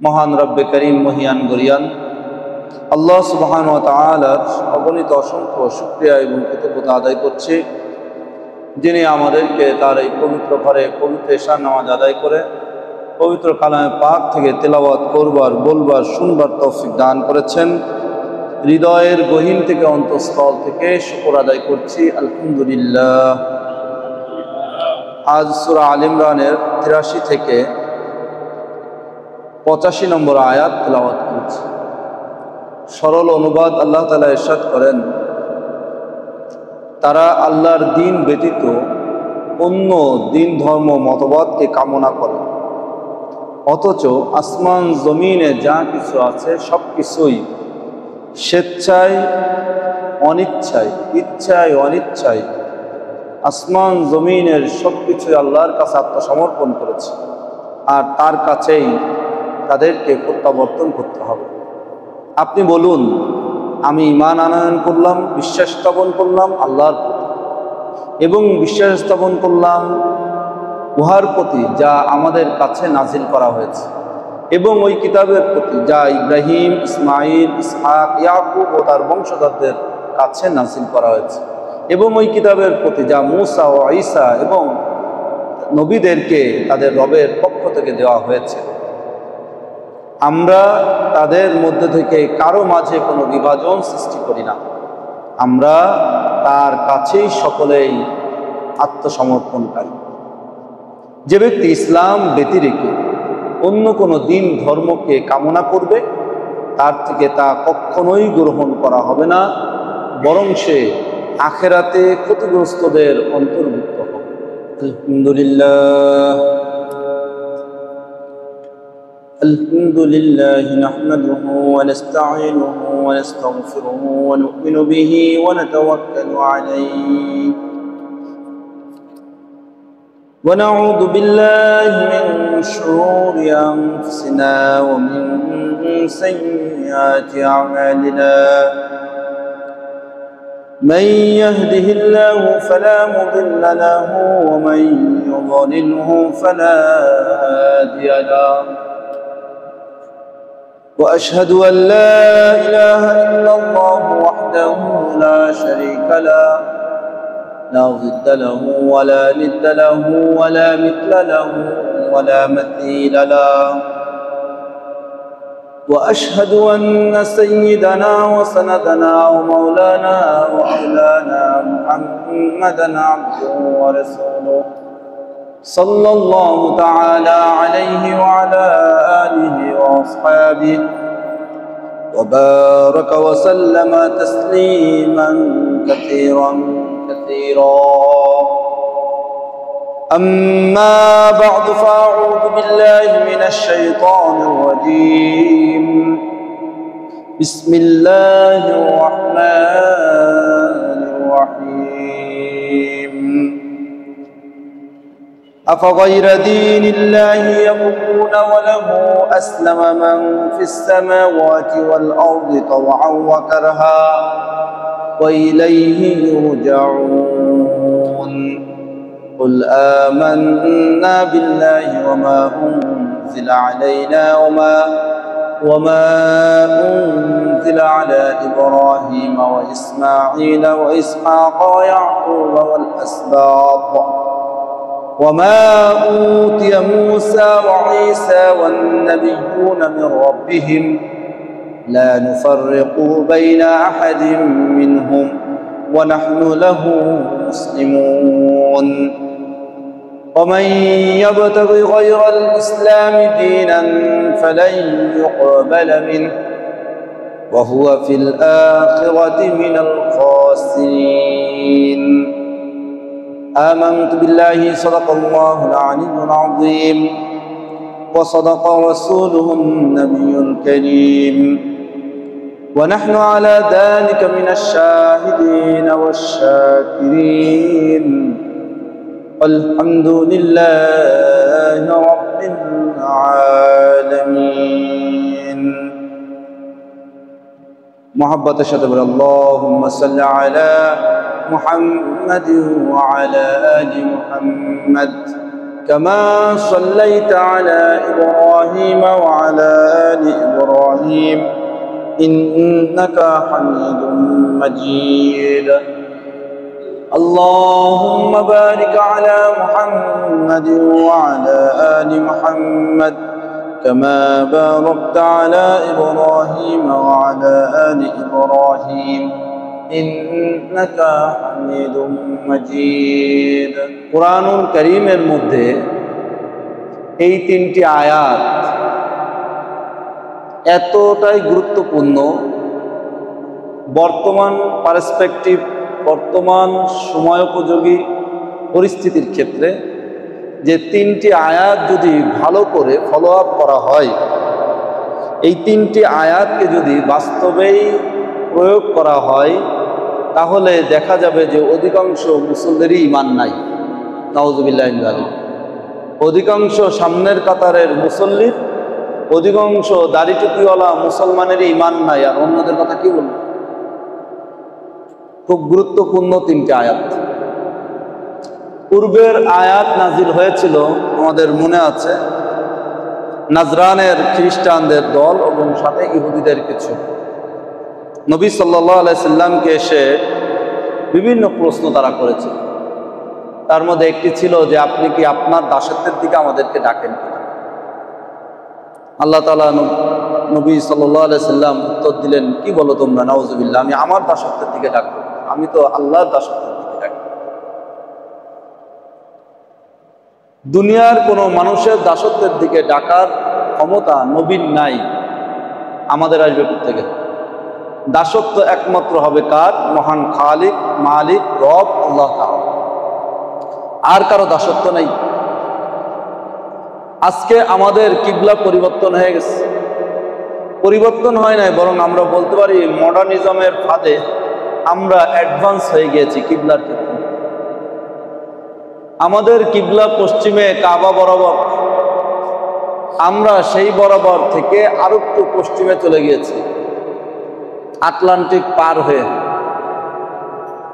মহান রব্বে করিম মহিয়ান গরিয়ান আল্লাহ সুবহানাহু ওয়া তাআলার অগণিত অসংখ্য শুকরিয়া এবং কৃতজ্ঞতা আদায় করছি, যিনি আমাদেরকে তার এই পবিত্র ঘরে পবিত্র এশার নামাজ আদায় করে পবিত্র কালামে পাক থেকে তেলাওয়াত করবার, বলবার, শুনবার তৌফিক দান করেছেন। হৃদয়ের গহীন থেকে অন্তঃস্থল থেকে শুকর আদায় করছি, আলহামদুলিল্লাহ। আজ সূরা আল ইমরানের ৮৩ থেকে ৮৫ নম্বর আয়াত তেলাওয়াত করছি। সরল অনুবাদ আল্লাহ তাআলা ইরশাদ করেন, তারা আল্লাহর দিন ব্যতীত অন্য দিন ধর্ম মতবাদকে কামনা করে, অথচ আসমান জমিনে যা কিছু আছে সব কিছুই স্বেচ্ছায় অনিচ্ছায়, ইচ্ছায় অনিচ্ছায় আসমান জমিনের সব কিছুই আল্লাহর কাছে আত্মসমর্পণ করেছে, আর তার কাছেই তাদেরকে প্রত্যাবর্তন করতে হবে। আপনি বলুন, আমি ঈমান আনয়ন করলাম, বিশ্বাস স্থাপন করলাম আল্লাহর প্রতি, এবং বিশ্বাস স্থাপন করলাম উহার প্রতি যা আমাদের কাছে নাজিল করা হয়েছে, এবং ওই কিতাবের প্রতি যা ইব্রাহিম, ইসমাইল, ইসহাক, ইয়াকুব ও তার বংশধরদের কাছে নাজিল করা হয়েছে, এবং ওই কিতাবের প্রতি যা মূসা ও ঈসা এবং নবীদেরকে তাদের রবের পক্ষ থেকে দেওয়া হয়েছে। আমরা তাদের মধ্যে থেকে কারো মাঝে কোনো বিভাজন সৃষ্টি করি না, আমরা তার কাছেই সকলেই আত্মসমর্পণকারী। যে ব্যক্তি ইসলাম ব্যতিরেকে অন্য কোনো দিন ধর্মকে কামনা করবে, তার থেকে তা কখনোই গ্রহণ করা হবে না, বরং সে আখেরাতে ক্ষতিগ্রস্তদের অন্তর্ভুক্ত হবে। আলহামদুলিল্লাহ আলহামদুলিল্লাহ নাহমাদুহু ওয়া নাস্তাঈনুহু ওয়া নাস্তাগফিরুহু ওয়া নু'মিনু বিহি ওয়া নাতাওয়াক্কালু আলাইহি ওয়া নাউযু বিল্লাহি মিন শুরুরি আনফুসিনা ওয়া মিন সাইয়্যাতি আ'মালিনা। من يهده الله فلا مضل له ومن يضلله فلا هادي له، وأشهد أن لا إله إلا الله وحده لا شريك له، لا ضد له ولا ند له ولا مثل له ولا مثيل له، وأشهد أن سيدنا وسندنا ومولانا ومولانا محمدا عبده ورسوله صلى الله تعالى عليه وعلى آله وأصحابه وبارك وسلم تسليما كثيرا كثيرا. أما بعد، فأعوذ بالله من الشيطان الرجيم. بسم الله الرحمن الرحيم. أفغير دين الله يبغون وله أسلم من في السماوات والأرض طوعا وكرها وإليه يرجعون. قل آمنا بالله وما أنزل علينا وما أنزل على إبراهيم وإسماعيل وإسحاق ويعقوب والأسباط وما أوتي موسى وعيسى والنبيون من ربهم لا نفرق بين أحد منهم ونحن له مسلمون. ومن يبتغ غير الإسلام دينا فلن يقبل منه وهو في الآخرة من الخاسرين. آمنت بالله، صدق الله العلي العظيم وصدق رسوله النبي الكريم، ونحن على ذلك من الشاهدين والشاكرين. الحمد لله رب العالمين. محبة شتبر اللهم صل على محمد وعلى آل محمد كما صليت على إبراهيم وعلى إبراهيم إنك حميد مجيد اللهم بارك على محمد وعلى آل محمد كما باركت على إبراهيم وعلى آل إبراهيم إنك حميد مجيد কুরআনুল কারীমের মধ্যে এই তিনটি আয়াত এতটাই গুরুত্বপূর্ণ বর্তমান পার্সপেক্টিভ বর্তমান সময়োপযোগী পরিস্থিতির ক্ষেত্রে যে তিনটি আয়াত যদি ভালো করে ফলো আপ করা হয়, এই তিনটি আয়াতকে যদি বাস্তবেই প্রয়োগ করা হয় তাহলে দেখা যাবে যে অধিকাংশ মুসল্লিরই ঈমান নাই। নাউজুবিল্লাহ মিন যালিক। অধিকাংশ সামনের কাতারের মুসল্লির, অধিকাংশ দাড়ি টুপিওয়ালা মুসলমানেরই ঈমান নাই, আর অন্যদের কথা কি বলবো। খুব গুরুত্বপূর্ণ তিনটি আয়াত। পূর্বের আয়াত নাজিল হয়েছিল আমাদের মনে আছে, নাজরানের খ্রিস্টানদের দল এবং সাথে ইহুদিদের কিছু। নবী সাল্লাল্লাহু আলাইহি সাল্লামকে এসে বিভিন্ন প্রশ্ন তারা করেছে। তার মধ্যে একটি ছিল যে আপনি কি আপনার দাসত্বের দিকে আমাদেরকে ডাকেন কিনা। আল্লাহ তাআলা নবী সাল্লাল্লাহু আলাইহি সাল্লাম উত্তর দিলেন, কি বলো তোমরা? নাউজুবিল্লাহ, আমি আমার দাসত্বের দিকে ডাকবো, আমি তো আল্লাহর দাসত্বের দিকে ডাকি। দুনিয়ার কোনো মানুষের দাসত্বের দিকে ডাকার ক্ষমতা নবীর নাই, আমাদের আসবে কোত্থেকে? দাসত্ব একমাত্র হবে কার? মহান খালিক, মালিক, রব আল্লাহ তাআলা। আর কারো দাসত্ব নেই। আজকে আমাদের কিবলা পরিবর্তন হয়ে গেছে। পরিবর্তন হয় নাই, বরং আমরা বলতে পারি মডার্নিজমের ফাঁদে আমরা অ্যাডভান্স হয়ে গিয়েছি কিবলার ক্ষেত্রে। আমাদের কিবলা পশ্চিমে কাবা বরাবর, আমরা সেই বরাবর থেকে আরো একটু পশ্চিমে চলে গিয়েছি, আটলান্টিক পার হয়ে।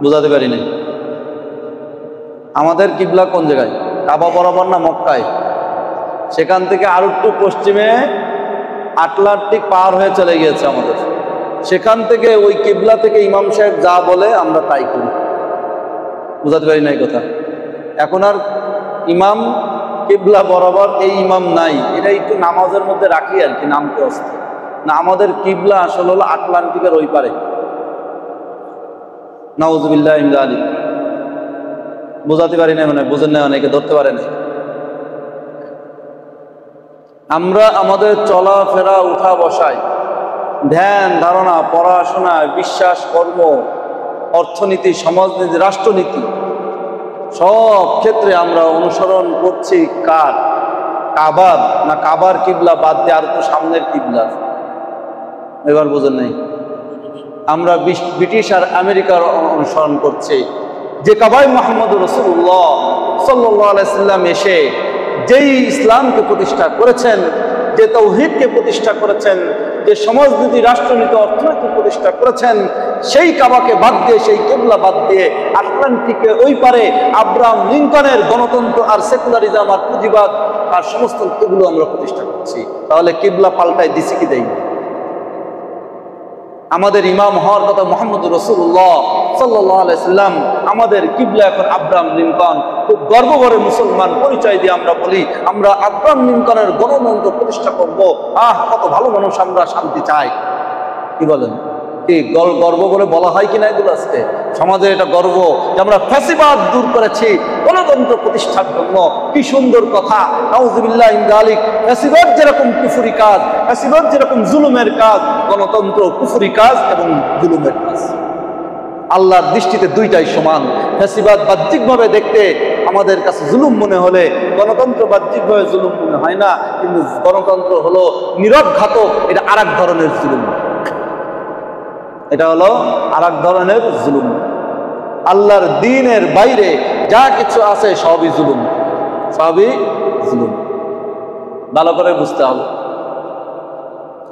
বুঝাতে পারি নাই। আমাদের কিবলা কোন জায়গায়? কাবা বরাবর না মক্কায়? সেখান থেকে আরো একটু পশ্চিমে আটলান্টিক পার হয়ে চলে গিয়েছে আমাদের। সেখান থেকে ওই কিবলা থেকে ইমাম সাহেব যা বলে আমরা তাই করি। বুঝাতে পারি নাই কথা। এখন আর ইমাম কিবলা বরাবর এই ইমাম নাই, এটা একটু নামাজের মধ্যে রাখি আর কি, নামতে আসতে না। আমাদের কিবলা আসলে হলো আটলান্টিকের ওই পারে। নাউজুবিল্লাহ মিন যালিক। বোঝাতে পারি না, মানে বোঝেন না, অনেকে ধরতে পারে না। আমরা আমাদের চলাফেরা, উঠা বসায়, ধ্যান ধারণা, পড়াশোনা, বিশ্বাস, কর্ম, অর্থনীতি, সমাজনীতি, রাষ্ট্রনীতি, সব ক্ষেত্রে আমরা অনুসরণ করছি কার? কাবার না কাবার কিবলা বাদ দিয়ে আর তো সামনের কিবলা? এবার বোঝেন নাই। আমরা ব্রিটিশ আর আমেরিকার অনুসরণ করছি। যে কাবায় মুহাম্মদ রাসূলুল্লাহ সাল্লাল্লাহু আলাইহি সাল্লাম এসে যেই ইসলামকে প্রতিষ্ঠা করেছেন, যে তাওহীদকে প্রতিষ্ঠা করেছেন, যে সমাজনীতি, রাষ্ট্রনীতি, অর্থনীতি প্রতিষ্ঠা করেছেন, সেই কাবাকে বাদ দিয়ে, সেই কিবলা বাদ দিয়ে আটলান্টিকে ওই পারে আব্রাহাম লিঙ্কনের গণতন্ত্র আর সেকুলারিজম আর পুঁজিবাদ আর সমস্ত এগুলো আমরা প্রতিষ্ঠা করছি। তাহলে কিবলা পাল্টায় দিছি কি দেই? আমাদের ইমাম হওয়ার কথা মুহাম্মদ রাসূলুল্লাহ সাল্লাল্লাহু আলাইহি সাল্লাম, আমাদের কিবলা এখন আব্রাহাম লিঙ্কন। খুব গর্ব করে মুসলমান পরিচয় দিয়ে আমরা বলি আমরা আব্রাহাম লিঙ্কনের গণতন্ত্র প্রতিষ্ঠা করব। কত ভালো মানুষ, আমরা শান্তি চাই। কি বলেন? কি গর্ব বলে বলা হয় কিনা এগুলো? আজকে সমাজে এটা গর্ব যে আমরা ফ্যাসিবাদ দূর করেছি গণতন্ত্র প্রতিষ্ঠার জন্য। কি সুন্দর কথা। নাউজুবিল্লাহ মিন যালিক। ফ্যাসিবাদ যেরকম কুফরি কাজ, ফ্যাসিবাদ যেরকম জুলুমের কাজ, গণতন্ত্র কুফরি কাজ এবং জুলুমের কাজ। আল্লাহর দৃষ্টিতে দুইটাই সমান। ফ্যাসিবাদ বাহ্যিকভাবে দেখতে আমাদের কাছে জুলুম মনে হলে গণতন্ত্র বাহ্যিকভাবে জুলুম মনে হয় না, কিন্তু গণতন্ত্র হলো নীরব ঘাতক। এটা আর এক ধরনের জুলুম। এটা হলো আর এক ধরনের জুলুম। আল্লাহর দ্বীনের বাইরে যা কিছু আছে সবই জুলুম, সবই জুলুম। ভালো করে বুঝতে হবে।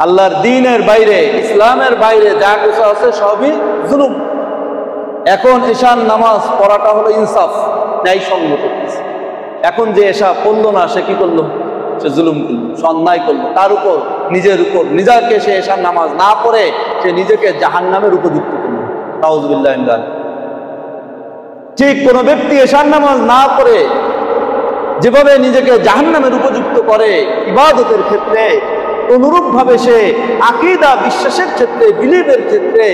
আল্লাহর দ্বীনের বাইরে, ইসলামের বাইরে যা কিছু আছে সবই জুলুম। এখন ঈশান নামাজ পড়াটা হলো ইনসাফ, ন্যায়সঙ্গত। এখন যে এসা পড়লো না, সে কি করলো? সে জুলুম করলো, সে অন্যায় করলো। তার উপর নিজের উপর নিজেকে সে এশার নামাজ না পড়ে সে নিজেকে জাহান্নামের উপযুক্ত করবে। নাউযুবিল্লাহ মিন যালিক। ঠিক কোন ব্যক্তি এশার নামাজ না পড়ে যেভাবে নিজেকে জাহান্নামের উপযুক্ত করে ইবাদতের ক্ষেত্রে, অনুরূপভাবে সে আকীদা বিশ্বাসের ক্ষেত্রে, বিলিভের ক্ষেত্রে,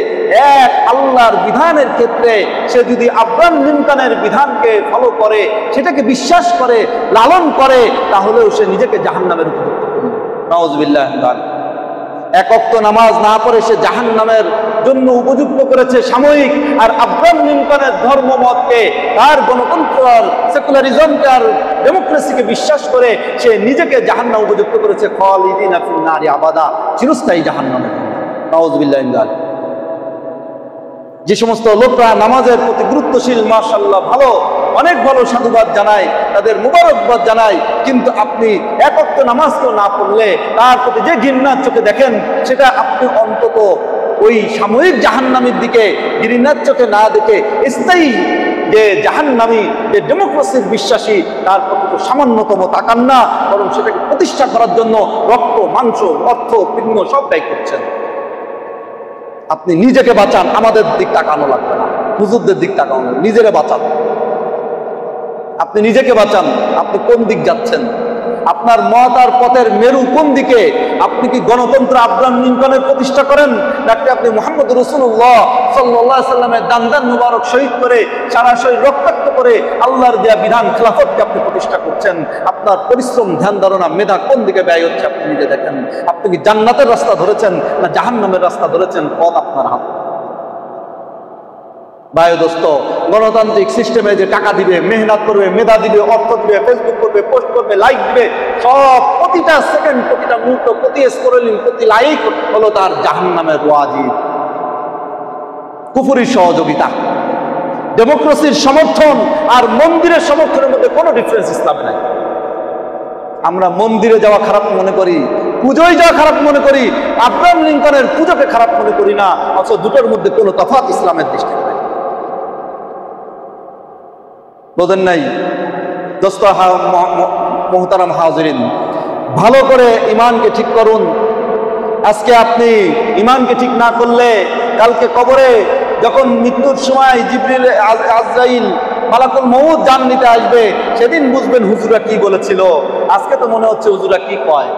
এক আল্লাহর বিধানের ক্ষেত্রে সে যদি আব্রাহাম লিঙ্কনের বিধানকে ফলো করে, সেটাকে বিশ্বাস করে, লালন করে, তাহলেও সে নিজেকে জাহান্নামের উপযুক্ত করবে। নাউযুবিল্লাহ মিন যালিক। এক ওয়াক্ত নামাজ না পড়ে সে জাহান্নামের জন্য উপযুক্ত করেছে সাময়িক, আর আব্রাহাম লিঙ্কনের ধর্মমতকে, তার গণতন্ত্র আর সেকুলারিজমকে আর ডেমোক্রেসিকে বিশ্বাস করে সে নিজেকে জাহান্নাম উপযুক্ত করেছে, খালিদিনা ফিন নারি আবাদা, চিরস্থায়ী জাহান্নামে। নাউযুবিল্লাহ মিন যালিক। যে সমস্ত লোকরা নামাজের প্রতি গুরুত্বশীল, মাশাআল্লাহ ভালো, অনেক ভালো সাধুবাদ জানায়, তাদের মুবারকবাদ জানায়, কিন্তু আপনি এক ওয়াক্ত নামাজকেও না পড়লে তার প্রতি যে ঘৃণার চোখে দেখেন, সেটা আপনি অন্তত ওই সাময়িক জাহান্নামের দিকে ঘৃণার চোখে না দেখে স্থায়ী যে জাহান্নামী, যে ডেমোক্রেসির বিশ্বাসী, তার প্রতি তো সামান্যতম তাকান না, বরং সেটাকে প্রতিষ্ঠা করার জন্য রক্ত, মাংস, অর্থ, পিণ্ড সব ব্যয় করছেন। আপনি নিজেকে বাঁচান, আমাদের দিক তাকানো লাগবে না, হুজুরদের দিক তাকানো, নিজেকে বাঁচান। আপনি নিজেকে বাঁচান। আপনি কোন দিক যাচ্ছেন? আপনার মত আর পথের মেরু কোন দিকে? আপনি কি গণতন্ত্র আব্রাহাম লিঙ্কনের প্রতিষ্ঠা করেন, নাকি আপনি মুহাম্মদ রাসূলুল্লাহ সাল্লাল্লাহু আলাইহি সাল্লামের দান মুবারক শহীদ করে, সারা শরীর রক্তাক্ত করে আল্লাহর দেয়া বিধান খেলাফতকে আপনি প্রতিষ্ঠা করছেন? আপনার পরিশ্রম, ধ্যান ধারণা, মেধা কোন দিকে ব্যয় হচ্ছে আপনি নিজে দেখেন। আপনি কি জান্নাতের রাস্তা ধরেছেন না জাহান্নামের রাস্তা ধরেছেন? পথ আপনার হাতে। ভাই দোস্ত, গণতান্ত্রিক সিস্টেমে যে টাকা দিবে, মেহনত করবে, মেধা দিবে, অর্থ দিবে, ফেসবুক করবে, পোস্ট করবে, লাইক দিবে, সব প্রতিটা সেকেন্ড, প্রতিটা মুহূর্ত, প্রতি স্ক্রলিং, প্রতি লাইক হলো তার জাহান্নামের ওয়াজিব। কুফরি সহযোগিতা, ডেমোক্রেসির সমর্থন আর মন্দিরের সমর্থনের মধ্যে কোনো ডিফারেন্স ইসলামে নাই। আমরা মন্দিরে যাওয়া খারাপ মনে করি, পুজোয় যাওয়া খারাপ মনে করি, আব্রাহাম লিঙ্কনের পুজোকে খারাপ মনে করি না, অথচ দুটোর মধ্যে কোনো তফাৎ ইসলামের দৃষ্টিতে নাই। বোঝেন নাই? দোস্ত মুহতারাম হাজিরিন, ভালো করে ইমানকে ঠিক করুন। আজকে আপনি ইমানকে ঠিক না করলে কালকে কবরে যখন মৃত্যুর সময় জিবরিল, আজরাইল, মালাকুল মউত জান নিতে আসবে, সেদিন বুঝবেন হুজুরা কি বলেছিল। আজকে তো মনে হচ্ছে হুজুরা কি কয়।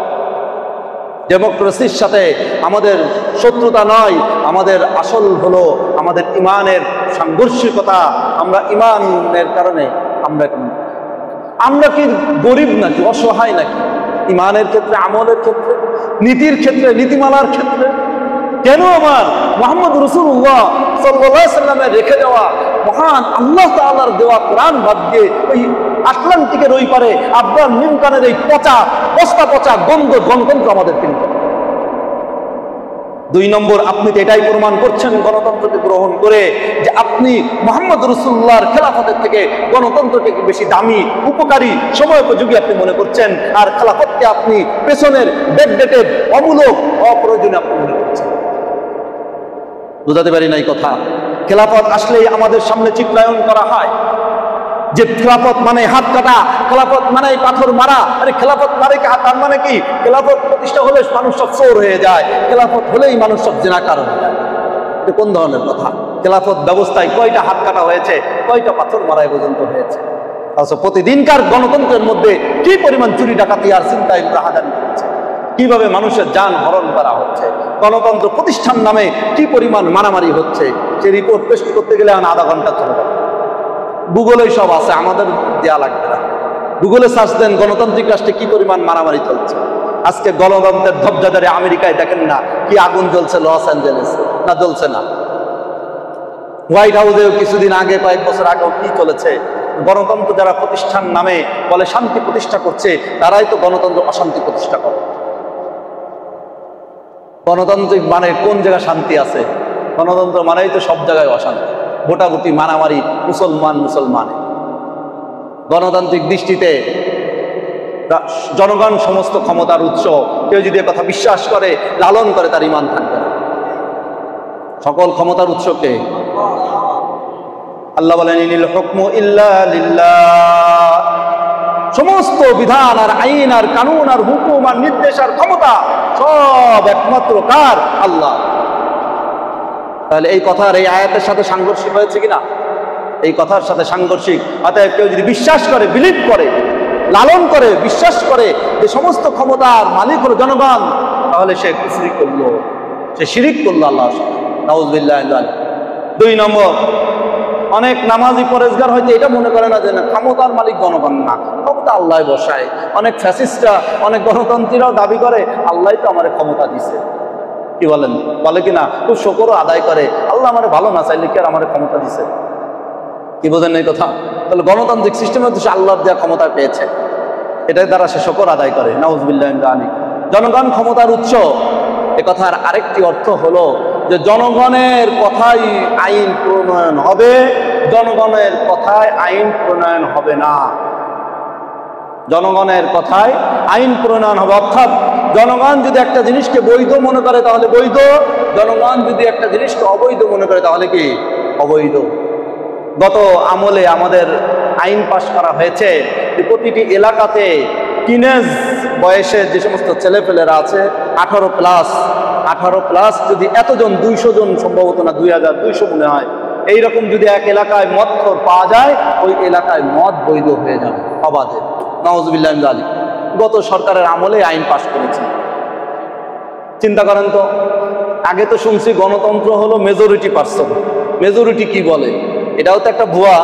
ডেমোক্রেসির সাথে আমাদের শত্রুতা নয়, আমাদের আসল হলো আমাদের ইমানের সাংঘর্ষিকতা। আমরা ইমানের কারণে আমরা কি গরিব নাকি, অসহায় নাকি? ইমানের ক্ষেত্রে, আমলের ক্ষেত্রে, নীতির ক্ষেত্রে, নীতিমালার ক্ষেত্রে কেন আমার মুহাম্মদ রাসূলুল্লাহ সাল্লাল্লাহু আলাইহি সাল্লামের রেখে যাওয়া মহান আল্লাহ তাআলার দেওয়া কোরআন বাদ দিয়ে ওই আটলান্টিকের ওই পারে আব্রাহাম লিঙ্কনের এই পচা, বস্তা পচা গন্ধ গণতন্ত্র আমাদের কিনতে? 2 নম্বর, আপনি তো এটাই প্রমাণ করছেন গণতন্ত্রকে গ্রহণ করে যে আপনি মুহাম্মদ রাসূলুল্লাহর খেলাফতের থেকে গণতন্ত্রকে বেশি দামি, উপকারী, সময়োপযোগী আপনি মনে করছেন, আর খেলাফতকে আপনি পেছনের, ব্যাকডেটেড, অমূলক, অপ্রয়োজনীয় আপনি মনে করছেন। বুঝাতে পারি নাই কথা? খেলাফত আসলেই আমাদের সামনে চিত্রায়ন করা হয় যে খেলাফত মানে হাত কাটা, খেলাফত মানে পাথর মারা। আরে খেলাফত মানে কি? তার মানে কি খেলাফত প্রতিষ্ঠা হলে মানুষ সব চোর হয়ে যায়, খেলাফত হলেই মানুষ সব জিনাকার হয়ে যায়? এটা কোন ধরনের কথা? খেলাফত ব্যবস্থায় কয়টা হাত কাটা হয়েছে, কয়টা পাথর মারায় পর্যন্ত হয়েছে? অথচ প্রতিদিনকার গণতন্ত্রের মধ্যে কি পরিমাণ চুরি ডাকাতি আর চিন্তায় রাহাজানি হচ্ছে, কিভাবে মানুষের যান হরণ করা হচ্ছে, গণতন্ত্র প্রতিষ্ঠান নামে কি পরিমাণ মারামারি হচ্ছে, সে রিপোর্ট পেশ করতে গেলে আধা ঘন্টা চলে যাবে। গুগলে সব আছে, আমাদের দেয়া লাগবে না। গুগলে সার্চ দেন গণতান্ত্রিক রাষ্ট্রে কি পরিমাণ মারামারি চলছে। আজকে গণতন্ত্রের ধ্বজাধারী আমেরিকায় দেখেন না কি আগুন জ্বলছে, লস অ্যাঞ্জেলেসে না জ্বলছে না? হোয়াইট হাউসেও কিছুদিন আগে, কয়েক বছর আগেও কি চলেছে? গণতন্ত্র যারা প্রতিষ্ঠান নামে বলে শান্তি প্রতিষ্ঠা করছে, তারাই তো গণতন্ত্র অশান্তি প্রতিষ্ঠা করে। গণতান্ত্রিক মানে কোন জায়গায় শান্তি আছে? গণতন্ত্র মানেই তো সব জায়গায় অশান্তি, ভোটাভুটি, মারামারি, মুসলমানে। গণতান্ত্রিক দৃষ্টিতে জনগণ সমস্ত ক্ষমতার উৎস। কেউ যদি কথা বিশ্বাস করে, লালন করে, তার ঈমান থাকবে না। সকল ক্ষমতার উৎসকে আল্লাহ বলেন, ইনিল হুকমু ইল্লা লিল্লাহ, সমস্ত বিধান আর আইন আর কানুন আর হুকুম আর নির্দেশ আর ক্ষমতা সব একমাত্র কার? আল্লাহ। তাহলে এই কথার এই আয়াতের সাথে সাংঘর্ষিক হয়েছে কিনা? এই কথার সাথে সাংঘর্ষিক। অতএব কেউ যদি বিশ্বাস করে, বিলিভ করে, লালন করে, বিশ্বাস করে যে সমস্ত ক্ষমতার মালিক হলো জনগণ, তাহলে সে কুফরি করলো, সে শিরিক করলো আল্লাহর সাথে। নাউযুবিল্লাহ। 2 নম্বর, অনেক নামাজি পরেজগার হয়তো এটা মনে করে না যে না, ক্ষমতার মালিক জনগণ না, ক্ষমতা আল্লাহ বসায়। অনেক ফ্যাসিস্টরা, অনেক গণতন্ত্রীরাও দাবি করে আল্লাহ তো আমার ক্ষমতা দিছে। কি বলেন? বলে কিনা? খুব শুকরও আদায় করে, আল্লাহ আমার ভালো না চাইলে কি আর আমার ক্ষমতা দিছে। কি বোঝেন এই কথা? তাহলে গণতান্ত্রিক সিস্টেমে তো সে আল্লাহর দেওয়া ক্ষমতা পেয়েছে, এটাই দ্বারা সে শুকর আদায় করে। নাউযুবিল্লাহ। জনগণ ক্ষমতার উৎস, এ কথার আরেকটি অর্থ হলো যে জনগণের কথাই আইন প্রণয়ন হবে, জনগণের কথায় আইন প্রণয়ন হবে না। জনগণের কথায় আইন প্রণয়ন হবে, অর্থাৎ জনগণ যদি একটা জিনিসকে বৈধ মনে করে তাহলে বৈধ, জনগণ যদি একটা জিনিসকে অবৈধ মনে করে তাহলে কি? অবৈধ। গত আমলে আমাদের আইন পাশ করা হয়েছে যে প্রতিটি এলাকাতে টিনেজ বয়সের যে সমস্ত ছেলেপেলেরা আছে 18 প্লাস যদি এতজন, 200 জন সম্ভবত না, 2200 মনে হয়, এইরকম যদি এক এলাকায় মদখোর পাওয়া যায়, ওই এলাকায় মদ বৈধ হয়ে যাবে, অবাধে। নাউযুবিল্লাহ। গত সরকারের আমলে আইন পাশ করেছে। চিন্তা করেন তো, আগে তো শুনছি গণতন্ত্র হলো মেজরিটি পার্সন। মেজরিটি কি বলে? এটাও তো একটা ভুয়া।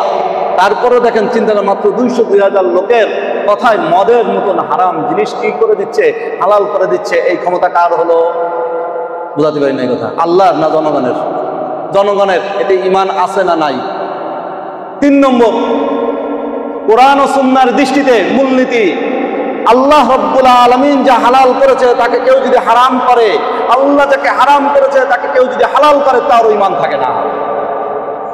তারপরেও দেখেন, চিন্তা করেন, মাত্র 200-2000 লোকের কথায় মদের মতন হারাম জিনিস কি করে দিচ্ছে? হালাল করে দিচ্ছে। এই ক্ষমতা কার হলো? বুঝাতে পারি না এই কথা। আল্লাহর না জনগণের? জনগণের। এতে ঈমান আছে না নাই? 3 নম্বর, কোরআন ও সুন্নাহর দৃষ্টিতে মূলনীতি, আল্লাহ রাব্বুল আলামিন যা হালাল করেছে তাকে কেউ যদি হারাম করে, আল্লাহ যাকে হারাম করেছে তাকে কেউ যদি হালাল করে, তারও ঈমান থাকে না।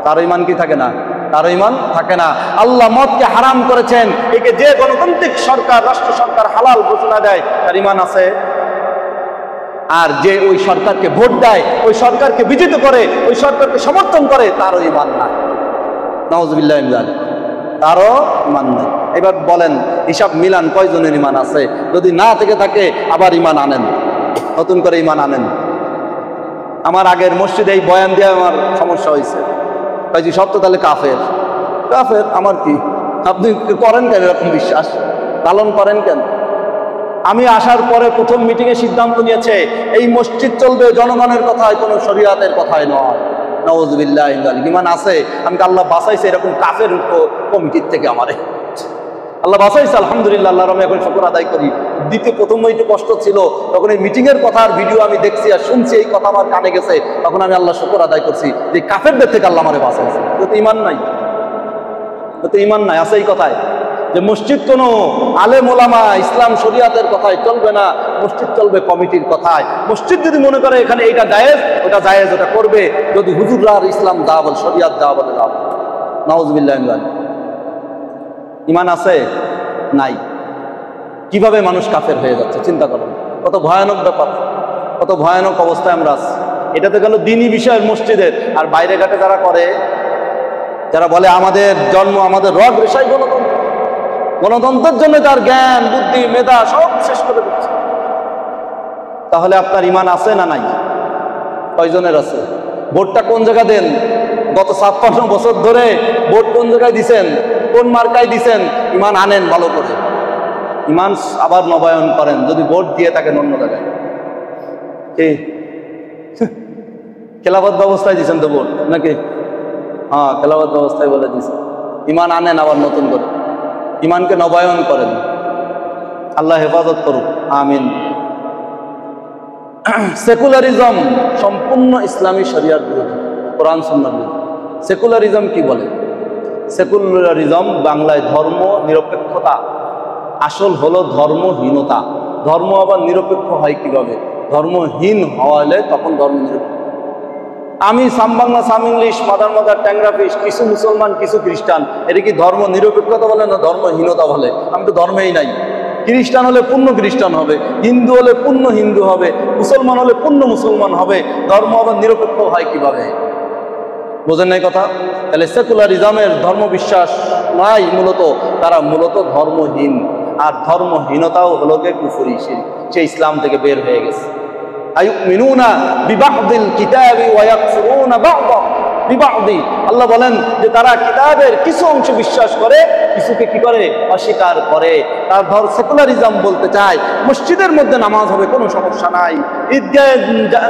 তারও ঈমান কি থাকে না? তারও ঈমান থাকে না। আল্লাহ মদকে হারাম করেছেন, একে যে গণতান্ত্রিক সরকার, রাষ্ট্র সরকার হালাল ঘোষণা দেয়, তার ঈমান আছে। আর যে ওই সরকারকে ভোট দেয়, ওই সরকারকে বিজিত করে, ওই সরকারকে সমর্থন করে, তারও ঈমান নাই। নাউযুবিল্লাহ। তারও ঈমান নাই। এবার বলেন, হিসাব মিলান, কয়জনের ঈমান আছে? যদি না থেকে থাকে আবার ঈমান আনেন, নতুন করে ঈমান আনেন। আমার আগের মসজিদে এই বয়ান দিয়ে আমার সমস্যা হয়েছে। কাজী সব তো তাহলে কাফের। কাফের আমার কি? আপনি করেন কেন এরকম বিশ্বাস? পালন করেন কেন? আমি আসার পরে প্রথম মিটিংয়ে সিদ্ধান্ত নিয়েছে এই মসজিদ চলবে জনগণের কথায়, কোনো শরীয়তের কথায় নয়। নাউযুবিল্লাহ। ঈমান আছে। আমাকে আল্লাহ বাঁচাইছে এরকম কাফের কমিটির থেকে। আমারে আল্লাহ বাঁচাইছে, আলহামদুলিল্লাহ। আল্লাহর আমি এখন শুকর আদায় করি। প্রথম একটু কষ্ট ছিল, তখন এই মিটিংয়ের কথার ভিডিও আমি দেখছি আর শুনছি, এই কথা আমার কানে গেছে, তখন আমি আল্লাহ শুকর আদায় করছি যে কাফেরদের থেকে আল্লাহ আমারে বাঁচাইছে। তো ঈমান নাই, তো ঈমান নাই। আছে এই কথায় যে মসজিদ কোনো আলেম ওলামা ইসলাম শরিয়াতের কথায় চলবে না, মসজিদ চলবে কমিটির কথায়। মসজিদ যদি মনে করে এখানে এইটা জায়েজ, ওটা জায়েজ, ওটা করবে। যদি হুজুররা আর ইসলাম দা বলে, শরিয়াত দা বলে, দাও। নাউযুবিল্লাহ। ঈমান আছে? নাই। কিভাবে মানুষ কাফের হয়ে যাচ্ছে চিন্তা করেন। কত ভয়ানক ব্যাপার, কত ভয়ানক অবস্থায় আমরা আছি। এটা তো গেল দিনই বিষয়ের মসজিদের। আর বাইরে ঘাটে যারা করে, যারা বলে আমাদের জন্ম, আমাদের রগ রেশাই গণতন্ত্র, গণতন্ত্রের জন্য তার জ্ঞান, বুদ্ধি, মেধা সব শেষ করে দিচ্ছে। তাহলে আপনার ঈমান আছে না নাই? কয়জনের আছে? ভোটটা কোন জায়গা দেন? গত 56 বছর ধরে ভোট কোন জায়গায় দিছেন? কোন মার্কায় দিছেন? ঈমান আনেন ভালো করে, ঈমান আবার নবায়ন করেন। যদি ভোট দিয়ে থাকেন অন্য জায়গায়, কি খেলাফত ব্যবস্থায় দিছেন তো ভোট নাকি? হ্যাঁ, খেলাফত ব্যবস্থায় বলে দিছেন। ঈমান আনেন আবার নতুন করে, ঈমানকে নবায়ন করেন। আল্লাহ হেফাজত করুক, আমিন। সেকুলারিজম সম্পূর্ণ ইসলামী শরিয়ার বিরোধী, কোরআন সুন্নাহর বিরোধী। সেকুলারিজম কি বলে? সেকুলারিজম বাংলায় ধর্ম নিরপেক্ষতা, আসল হলো ধর্মহীনতা। ধর্ম আবার নিরপেক্ষ হয় কিভাবে? ধর্মহীন হওয়ালে তখন ধর্ম নিরপেক্ষ। আমি সাম Bangla, some English, mother mother, ট্যাংরা ফিশ, কিছু মুসলমান কিছু খ্রিস্টান, এটা কি ধর্ম নিরপেক্ষতা বলে না ধর্মহীনতা বলে? আমি তো ধর্মেই নাই। খ্রিস্টান হলে পূর্ণ খ্রিস্টান হবে, হিন্দু হলে পূর্ণ হিন্দু হবে, মুসলমান হলে পূর্ণ মুসলমান হবে। ধর্ম আবার নিরপেক্ষ হয় কিভাবে? বোঝেন নাই কথা? তাহলে সেকুলারিজমের ধর্ম বিশ্বাস নাই, মূলত তারা মূলত ধর্মহীন। আর ধর্মহীনতাও হলো গে কুফরি, সে ইসলাম থেকে বের হয়ে গেছে। আয়ুমিনুনা বিবাদিল কিতাবি ওয়া ইয়াকফুরুনা বা'দা বিবাদি। আল্লাহ বলেন যে তারা কিতাবের কিছু অংশ বিশ্বাস করে, কিছুকে কি করে? অস্বীকার করে। তার ধর সেকুলারিজম বলতে চায় মসজিদের মধ্যে নামাজ হবে কোনো সমস্যা নাই, ঈদগাহে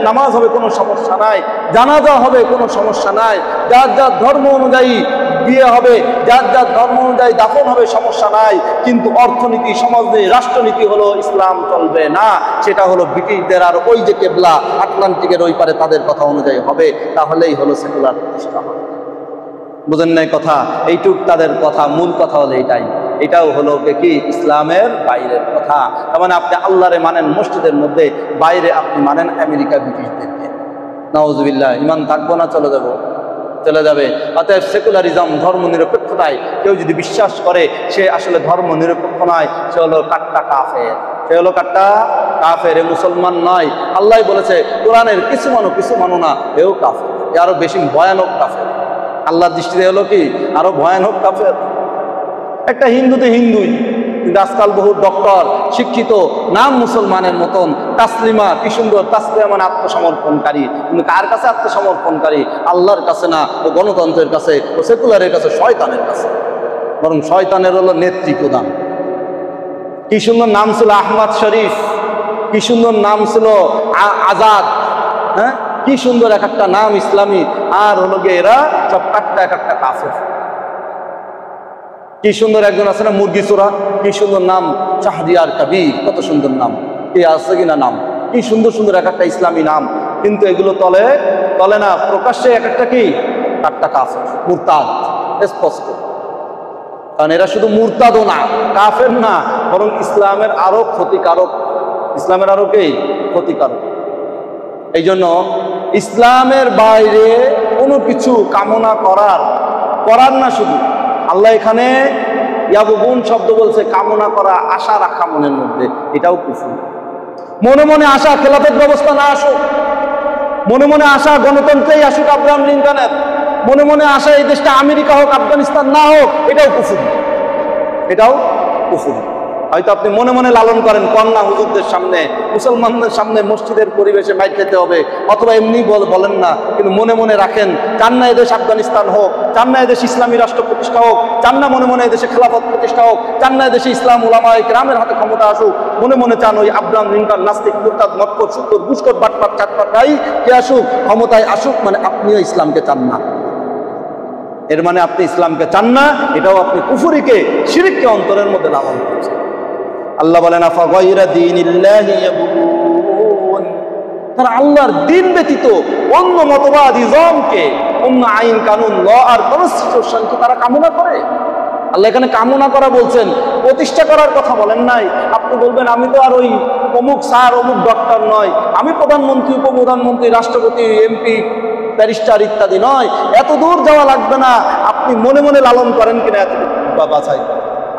নামাজ হবে কোনো সমস্যা নাই, জানাজা হবে কোনো সমস্যা নাই, যার যার ধর্ম অনুযায়ী বিয়ে হবে, যার যার ধর্ম অনুযায়ী দাফন হবে, সমস্যা নাই। কিন্তু অর্থনীতি, সমাজনীতি, রাষ্ট্রনীতি হলো ইসলাম চলবে না, সেটা হলো ব্রিটিশদের আর ওই যে কেবলা আটলান্টিকের ওই পারে তাদের কথা অনুযায়ী হবে, তাহলেই হলো সেকুলার প্রতিষ্ঠা হবে। বুঝেন নাই কথা? এইটুক তাদের কথা, মূল কথা হলো এটাই। এটাও হলো কি ইসলামের বাইরের কথা। তার মানে আপনি আল্লাহরে মানেন মসজিদের মধ্যে, বাইরে আপনি মানেন আমেরিকা ব্রিটিশদেরকে। নাউজুবিল্লাহ, ইমান থাকবো না? চলে যাব, চলে যাবে। অতএব সেকুলারিজম, ধর্ম নিরপেক্ষতায় কেউ যদি বিশ্বাস করে, সে আসলে ধর্ম নিরপেক্ষ নয়, সে হলো কাট্টা কাফের। সে হলো কাট্টা কাফের, এ মুসলমান নয়। আল্লাহ বলেছে কোরআনের কিছু মানো কিছু মানো না, এও কাফের, এ আরো বেশি ভয়ানক কাফের। আল্লাহর দৃষ্টিতে হলো কি আরো ভয়ানক কাফের। একটা হিন্দুতে হিন্দুই, কিন্তু আজকাল বহু ডক্টর শিক্ষিত, নাম মুসলমানের মতন, তাসলিমা, কি সুন্দর তাসলিমা মানে আত্মসমর্পণকারী, কিন্তু কার কাছে আত্মসমর্পণকারী? আল্লাহর কাছে না, ও গণতন্ত্রের কাছে, ও সেকুলারের কাছে, শয়তানের কাছে। বরং শয়তানের হলো নেত্রী প্রদান। কি সুন্দর নাম ছিল আহমদ শরীফ, কি সুন্দর নাম ছিল আজাদ, হ্যাঁ, কি সুন্দর এক একটা নাম ইসলামী। আর হলো গিয়ে এরা সব কাটটা এক একটা কাফের। কি সুন্দর একজন আছে না মুরগি চোরা, কি সুন্দর নাম শাহরিয়ার কবির, কত সুন্দর নাম, কি আছে কিনা নাম, কি সুন্দর সুন্দর এক একটা ইসলামী নাম। কিন্তু এগুলো তলে তলে না, প্রকাশ্যে এক একটা কি কাটটা কাফের, মুরতাদ, স্পষ্ট। কারণ এরা শুধু মুরতাদও না, কাফের না, বরং ইসলামের আরো ক্ষতিকারক, ইসলামের আরো কি ক্ষতিকারক। এই জন্য ইসলামের বাইরে কোনো কিছু কামনা করার না, শুধু আল্লাহ এখানে ইয়াবুগুন শব্দ বলছে, কামনা করা, আশা রাখা মনের মধ্যে, এটাও কুফর। মনে মনে আশা খেলাফত ব্যবস্থা না আসুক, মনে মনে আশা গণতন্ত্রেই আসুক আব্রাহাম লিঙ্কনের, মনে মনে আশা এই দেশটা আমেরিকা হোক, আফগানিস্তান না হোক, এটাও কুফর, এটাও কুফর। হয়তো আপনি মনে মনে লালন করেন, কন্যা হুজুরদের সামনে, মুসলমানদের সামনে মসজিদের পরিবেশে মাইর খেতে হবে, অথবা এমনি বলেন না, কিন্তু মনে মনে রাখেন, চান না এদেশ আফগানিস্তান হোক, চান না এদেশে ইসলামী রাষ্ট্র প্রতিষ্ঠা হোক, চান না মনে মনে এদেশে খেলাফত প্রতিষ্ঠা হোক, চান না এদেশে ইসলাম উলামায়ে কেরামের হাতে ক্ষমতা আসুক, মনে মনে চান ওই আব্রাহাম লিঙ্কন, নাস্তিক, মুরতাদ, মক্কর, সুত্তর, ঘুষখোর, বাটপাট, চাটপাটাই কে আসুক, ক্ষমতায় আসুক, মানে আপনিও ইসলামকে চান না। এর মানে আপনি ইসলামকে চান না, এটাও আপনি কুফরিকে, শিরককে অন্তরের মধ্যে লালন করছেন। আল্লাহ বলেন আফাগায়রা দীনিল্লাহি ইয়াবগুন, তারা আল্লাহর দিন ব্যতীত অন্য মতবাদ, ইজমকে, অন্য আইন কানুন, ল আর কনস্টিটিউশনকে তারা কামনা করে। আল্লাহ এখানে কামনা করা বলছেন, প্রতিষ্ঠা করার কথা বলেন নাই। আপনি বলবেন আমি তো আর ওই অমুক স্যার, অমুক ডক্টর নয়, আমি প্রধানমন্ত্রী, উপপ্রধানমন্ত্রী, রাষ্ট্রপতি, এমপি, ব্যারিস্টার ইত্যাদি নয়, এত দূর যাওয়া লাগবে না। আপনি মনে মনে লালন করেন কিনা এত বাছাই।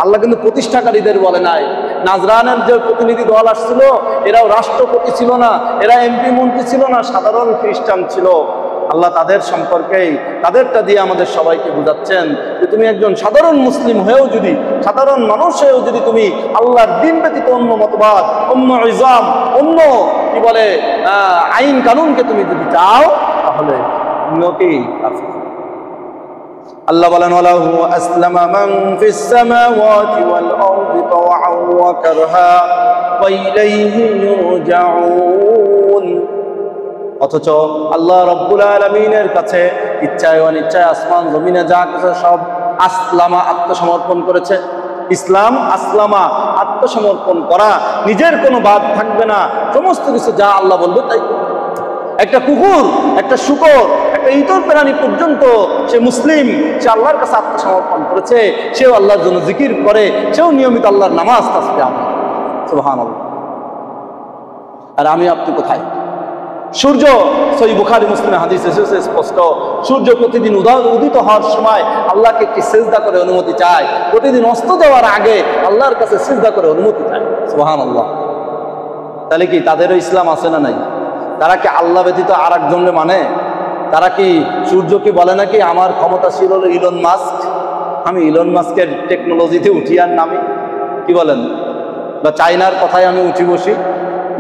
আল্লাহ কিন্তু প্রতিষ্ঠাকারীদের বলে নাই। নাজরানের যে প্রতিনিধি দল আসছিল, এরাও রাষ্ট্রপতি ছিল না, এরা এমপি মন্ত্রী ছিল না, সাধারণ খ্রিস্টান ছিল। আল্লাহ তাদের সম্পর্কেই, তাদেরটা দিয়ে আমাদের সবাইকে বুঝাচ্ছেন যে তুমি একজন সাধারণ মুসলিম হয়েও যদি, সাধারণ মানুষ হয়েও যদি তুমি আল্লাহর দিন ব্যতীত অন্য মতবাদ, অন্য ইজম, অন্য কি বলে আইন কানুনকে তুমি যদি চাও, তাহলে তুমিও কি কাফির। আল্লাহ বলেন ওয়ালাহু আসলামা মান ফিস সামাওয়াতি ওয়াল আরদি তাওআন ওয়া কারহা ওয়া ইলাইহি ইউরজাউন। অথচ আল্লাহ রাব্বুল আলামিনের কাছে ইচ্ছায় অনিচ্ছায়, আসমান জমিনে যা কিছু সব আসলামা, আত্মসমর্পণ করেছে। ইসলাম আসলামা, আত্মসমর্পণ করা, নিজের কোনো বাদ থাকবে না, সমস্ত কিছু যা আল্লাহ বলবে তাই। একটা কুকুর, একটা শূকর, একটা ইতর প্রাণী পর্যন্ত সে মুসলিম, সে আল্লাহর কাছে আত্মসমর্পণ করেছে, সেও আল্লাহর জন্য জিকির করে, সেও নিয়মিত আল্লাহর নামাজ তাসবিহ আদায়। সুবহানাল্লাহ। আর আমি আপনি কোথায়? সূর্য, সহিহ বুখারী মুসলিমে হাদিস এসেছে স্পষ্ট, সূর্য প্রতিদিন উদিত হওয়ার সময় আল্লাহকে একটি সিজদা করে অনুমতি চায়, প্রতিদিন অস্ত যাওয়ার আগে আল্লাহর কাছে সিজদা করে অনুমতি চায়। সুবহানাল্লাহ। তাহলে কি তাদেরও ইসলাম আছে না নাই? তারা কি আল্লাহ ব্যতীত আর একজনকে মানে? তারা কি সূর্যকে বলে নাকি আমার ক্ষমতাশীল হলো ইলন মাস্ক, আমি ইলন মাস্কের টেকনোলজিতে উঠি আর নামি, কি বলেন? বা চাইনার কথায় আমি উঠি বসি?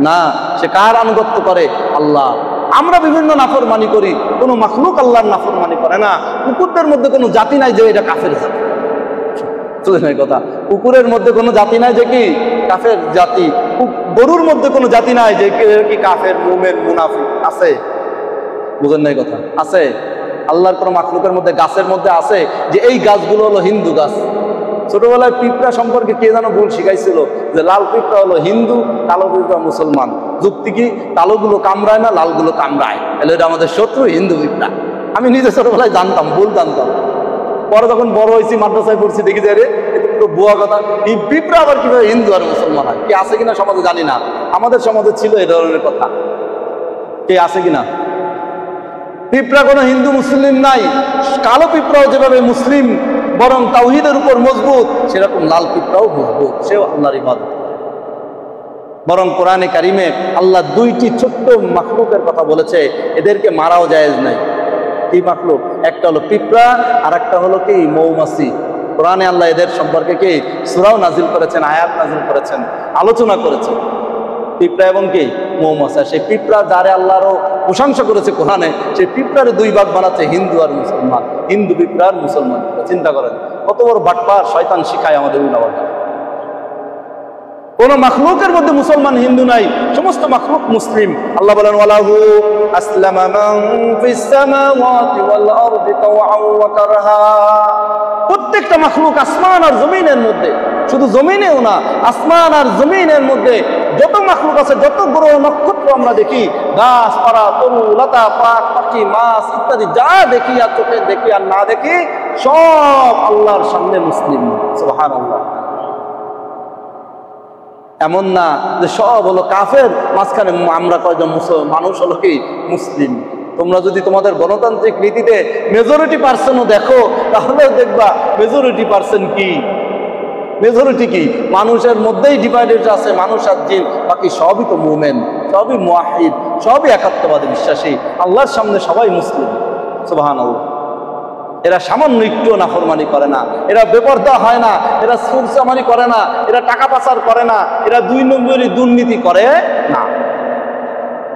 না, সে কার আনুগত্য করে? আল্লাহ। আমরা বিভিন্ন নাফরমানি করি, কোনো মাখলুক আল্লাহর নাফরমানি করে না। কুকুরদের মধ্যে কোনো জাতি নাই যে এটা কাফের জাতি, বুঝলেন কথা? কুকুরের মধ্যে কোনো জাতি নাই যে কি কাফের জাতি, গরুর মধ্যে কোনো জাতি নাই যে কি কাফের, মুমিন, মুনাফিক। আছে? বুঝেন নাই কথা? আছে? আল্লাহর কোনো মাখলুকের মধ্যে, গাছের মধ্যে আছে যে এই গাছগুলো হলো হিন্দু গাছ। ছোটবেলায় পিঁপড়া সম্পর্কে কে যেন ভুল শিখাইছিল যে লাল পিঁপড়া হলো হিন্দু, কালো পিঁপড়া মুসলমান। যুক্তি কি? কালোগুলো কামড়ায় না, লালগুলো কামড়ায়, তাহলে এটা আমাদের শত্রু হিন্দু পিঁপড়া। আমি নিজে ছোটবেলায় জানতাম, ভুল জানতাম। পরে যখন বড় হয়েছি, মাদ্রাসায় পড়ছি, দেখি যে রে পুরো বুয়া কথা, এই পিঁপড়া আবার কিভাবে হিন্দু আর মুসলমান হয়? কি আছে কিনা সমাজে জানি না, আমাদের সমাজে ছিল এ ধরনের কথা। কে আছে কিনা? পিঁপড়া কোনো হিন্দু মুসলিম নাই। কালো পিঁপড়াও যেভাবে মুসলিম বরং তাওহীদের উপর মজবুত, সেরকম লাল পিঁপড়াও মজবুত, সেও আল্লাহর ইবাদত। বরং কোরআনে কারিমে আল্লাহ দুইটি ছোট্ট মাখলুকের কথা বলেছে, এদেরকে মারাও জায়েজ নাই। কি মাখলুক? একটা হলো পিঁপড়া, আর একটা হলো কি মৌমাছি। কোরআনে আল্লাহ এদের সম্পর্কে কি সূরাও নাজিল করেছেন, আয়াত নাজিল করেছেন, আলোচনা করেছেন। পিঁপড়া এবং কি মৌমাছি। সেই পিঁপড়া যারে আল্লাহরও প্রশংসা করেছে কোরআনে, সেই পিঁপড়ারে দুই ভাগ বানাচ্ছে, হিন্দু আর মুসলমান, হিন্দু পিঁপড়া আর মুসলমান। চিন্তা করেন কত বড় বাটপার শয়তান শিখায় আমাদের উল্টাপাল্টা। কোন মাখলুকের মধ্যে মুসলমান হিন্দু নাই, সমস্ত মাখলুক মুসলিম। আল্লাহ বলেন ওয়ালাহু আসলামা মান ফিস সামাওয়াতি ওয়াল আরদি তাওআন ওয়া কারহা। প্রত্যেকটা মাখলুক আসমান আর জমিনের মধ্যে, শুধু জমিনেও না, আসমান আর জমিনের মধ্যে যত মাখলুক আছে, যত গ্রহ নক্ষত্র আমরা দেখি, গাছপালা, তরু লতা, পাখি, মাছ ইত্যাদি যা দেখি আর চোখে দেখি আর না দেখি, সব আল্লাহর সামনে মুসলিম। সুবহানাল্লাহ। এমন না যে সব হলো কাফের, মাঝখানে আমরা কয়জন মানুষ হলো কি মুসলিম। তোমরা যদি তোমাদের গণতান্ত্রিক নীতিতে মেজরিটি পার্সেন্টও দেখো, তাহলে দেখবা মেজরিটি পার্সেন্ট কি, মেজরিটি কি মানুষের মধ্যেই ডিভাইডেড আছে, মানুষ আর জিন, বাকি সবই তো মুমিন, সবই মুওয়াহিদ, সবই একাত্মবাদী বিশ্বাসী, আল্লাহর সামনে সবাই মুসলিম। সুবহানাল্লাহ। এরা সামান্য একটু নাফরমানি করে না, এরা বেপরদা হয় না, এরা সুরসামানি করে না, এরা টাকা পাচার করে না, এরা দুই নম্বরই দুর্নীতি করে না।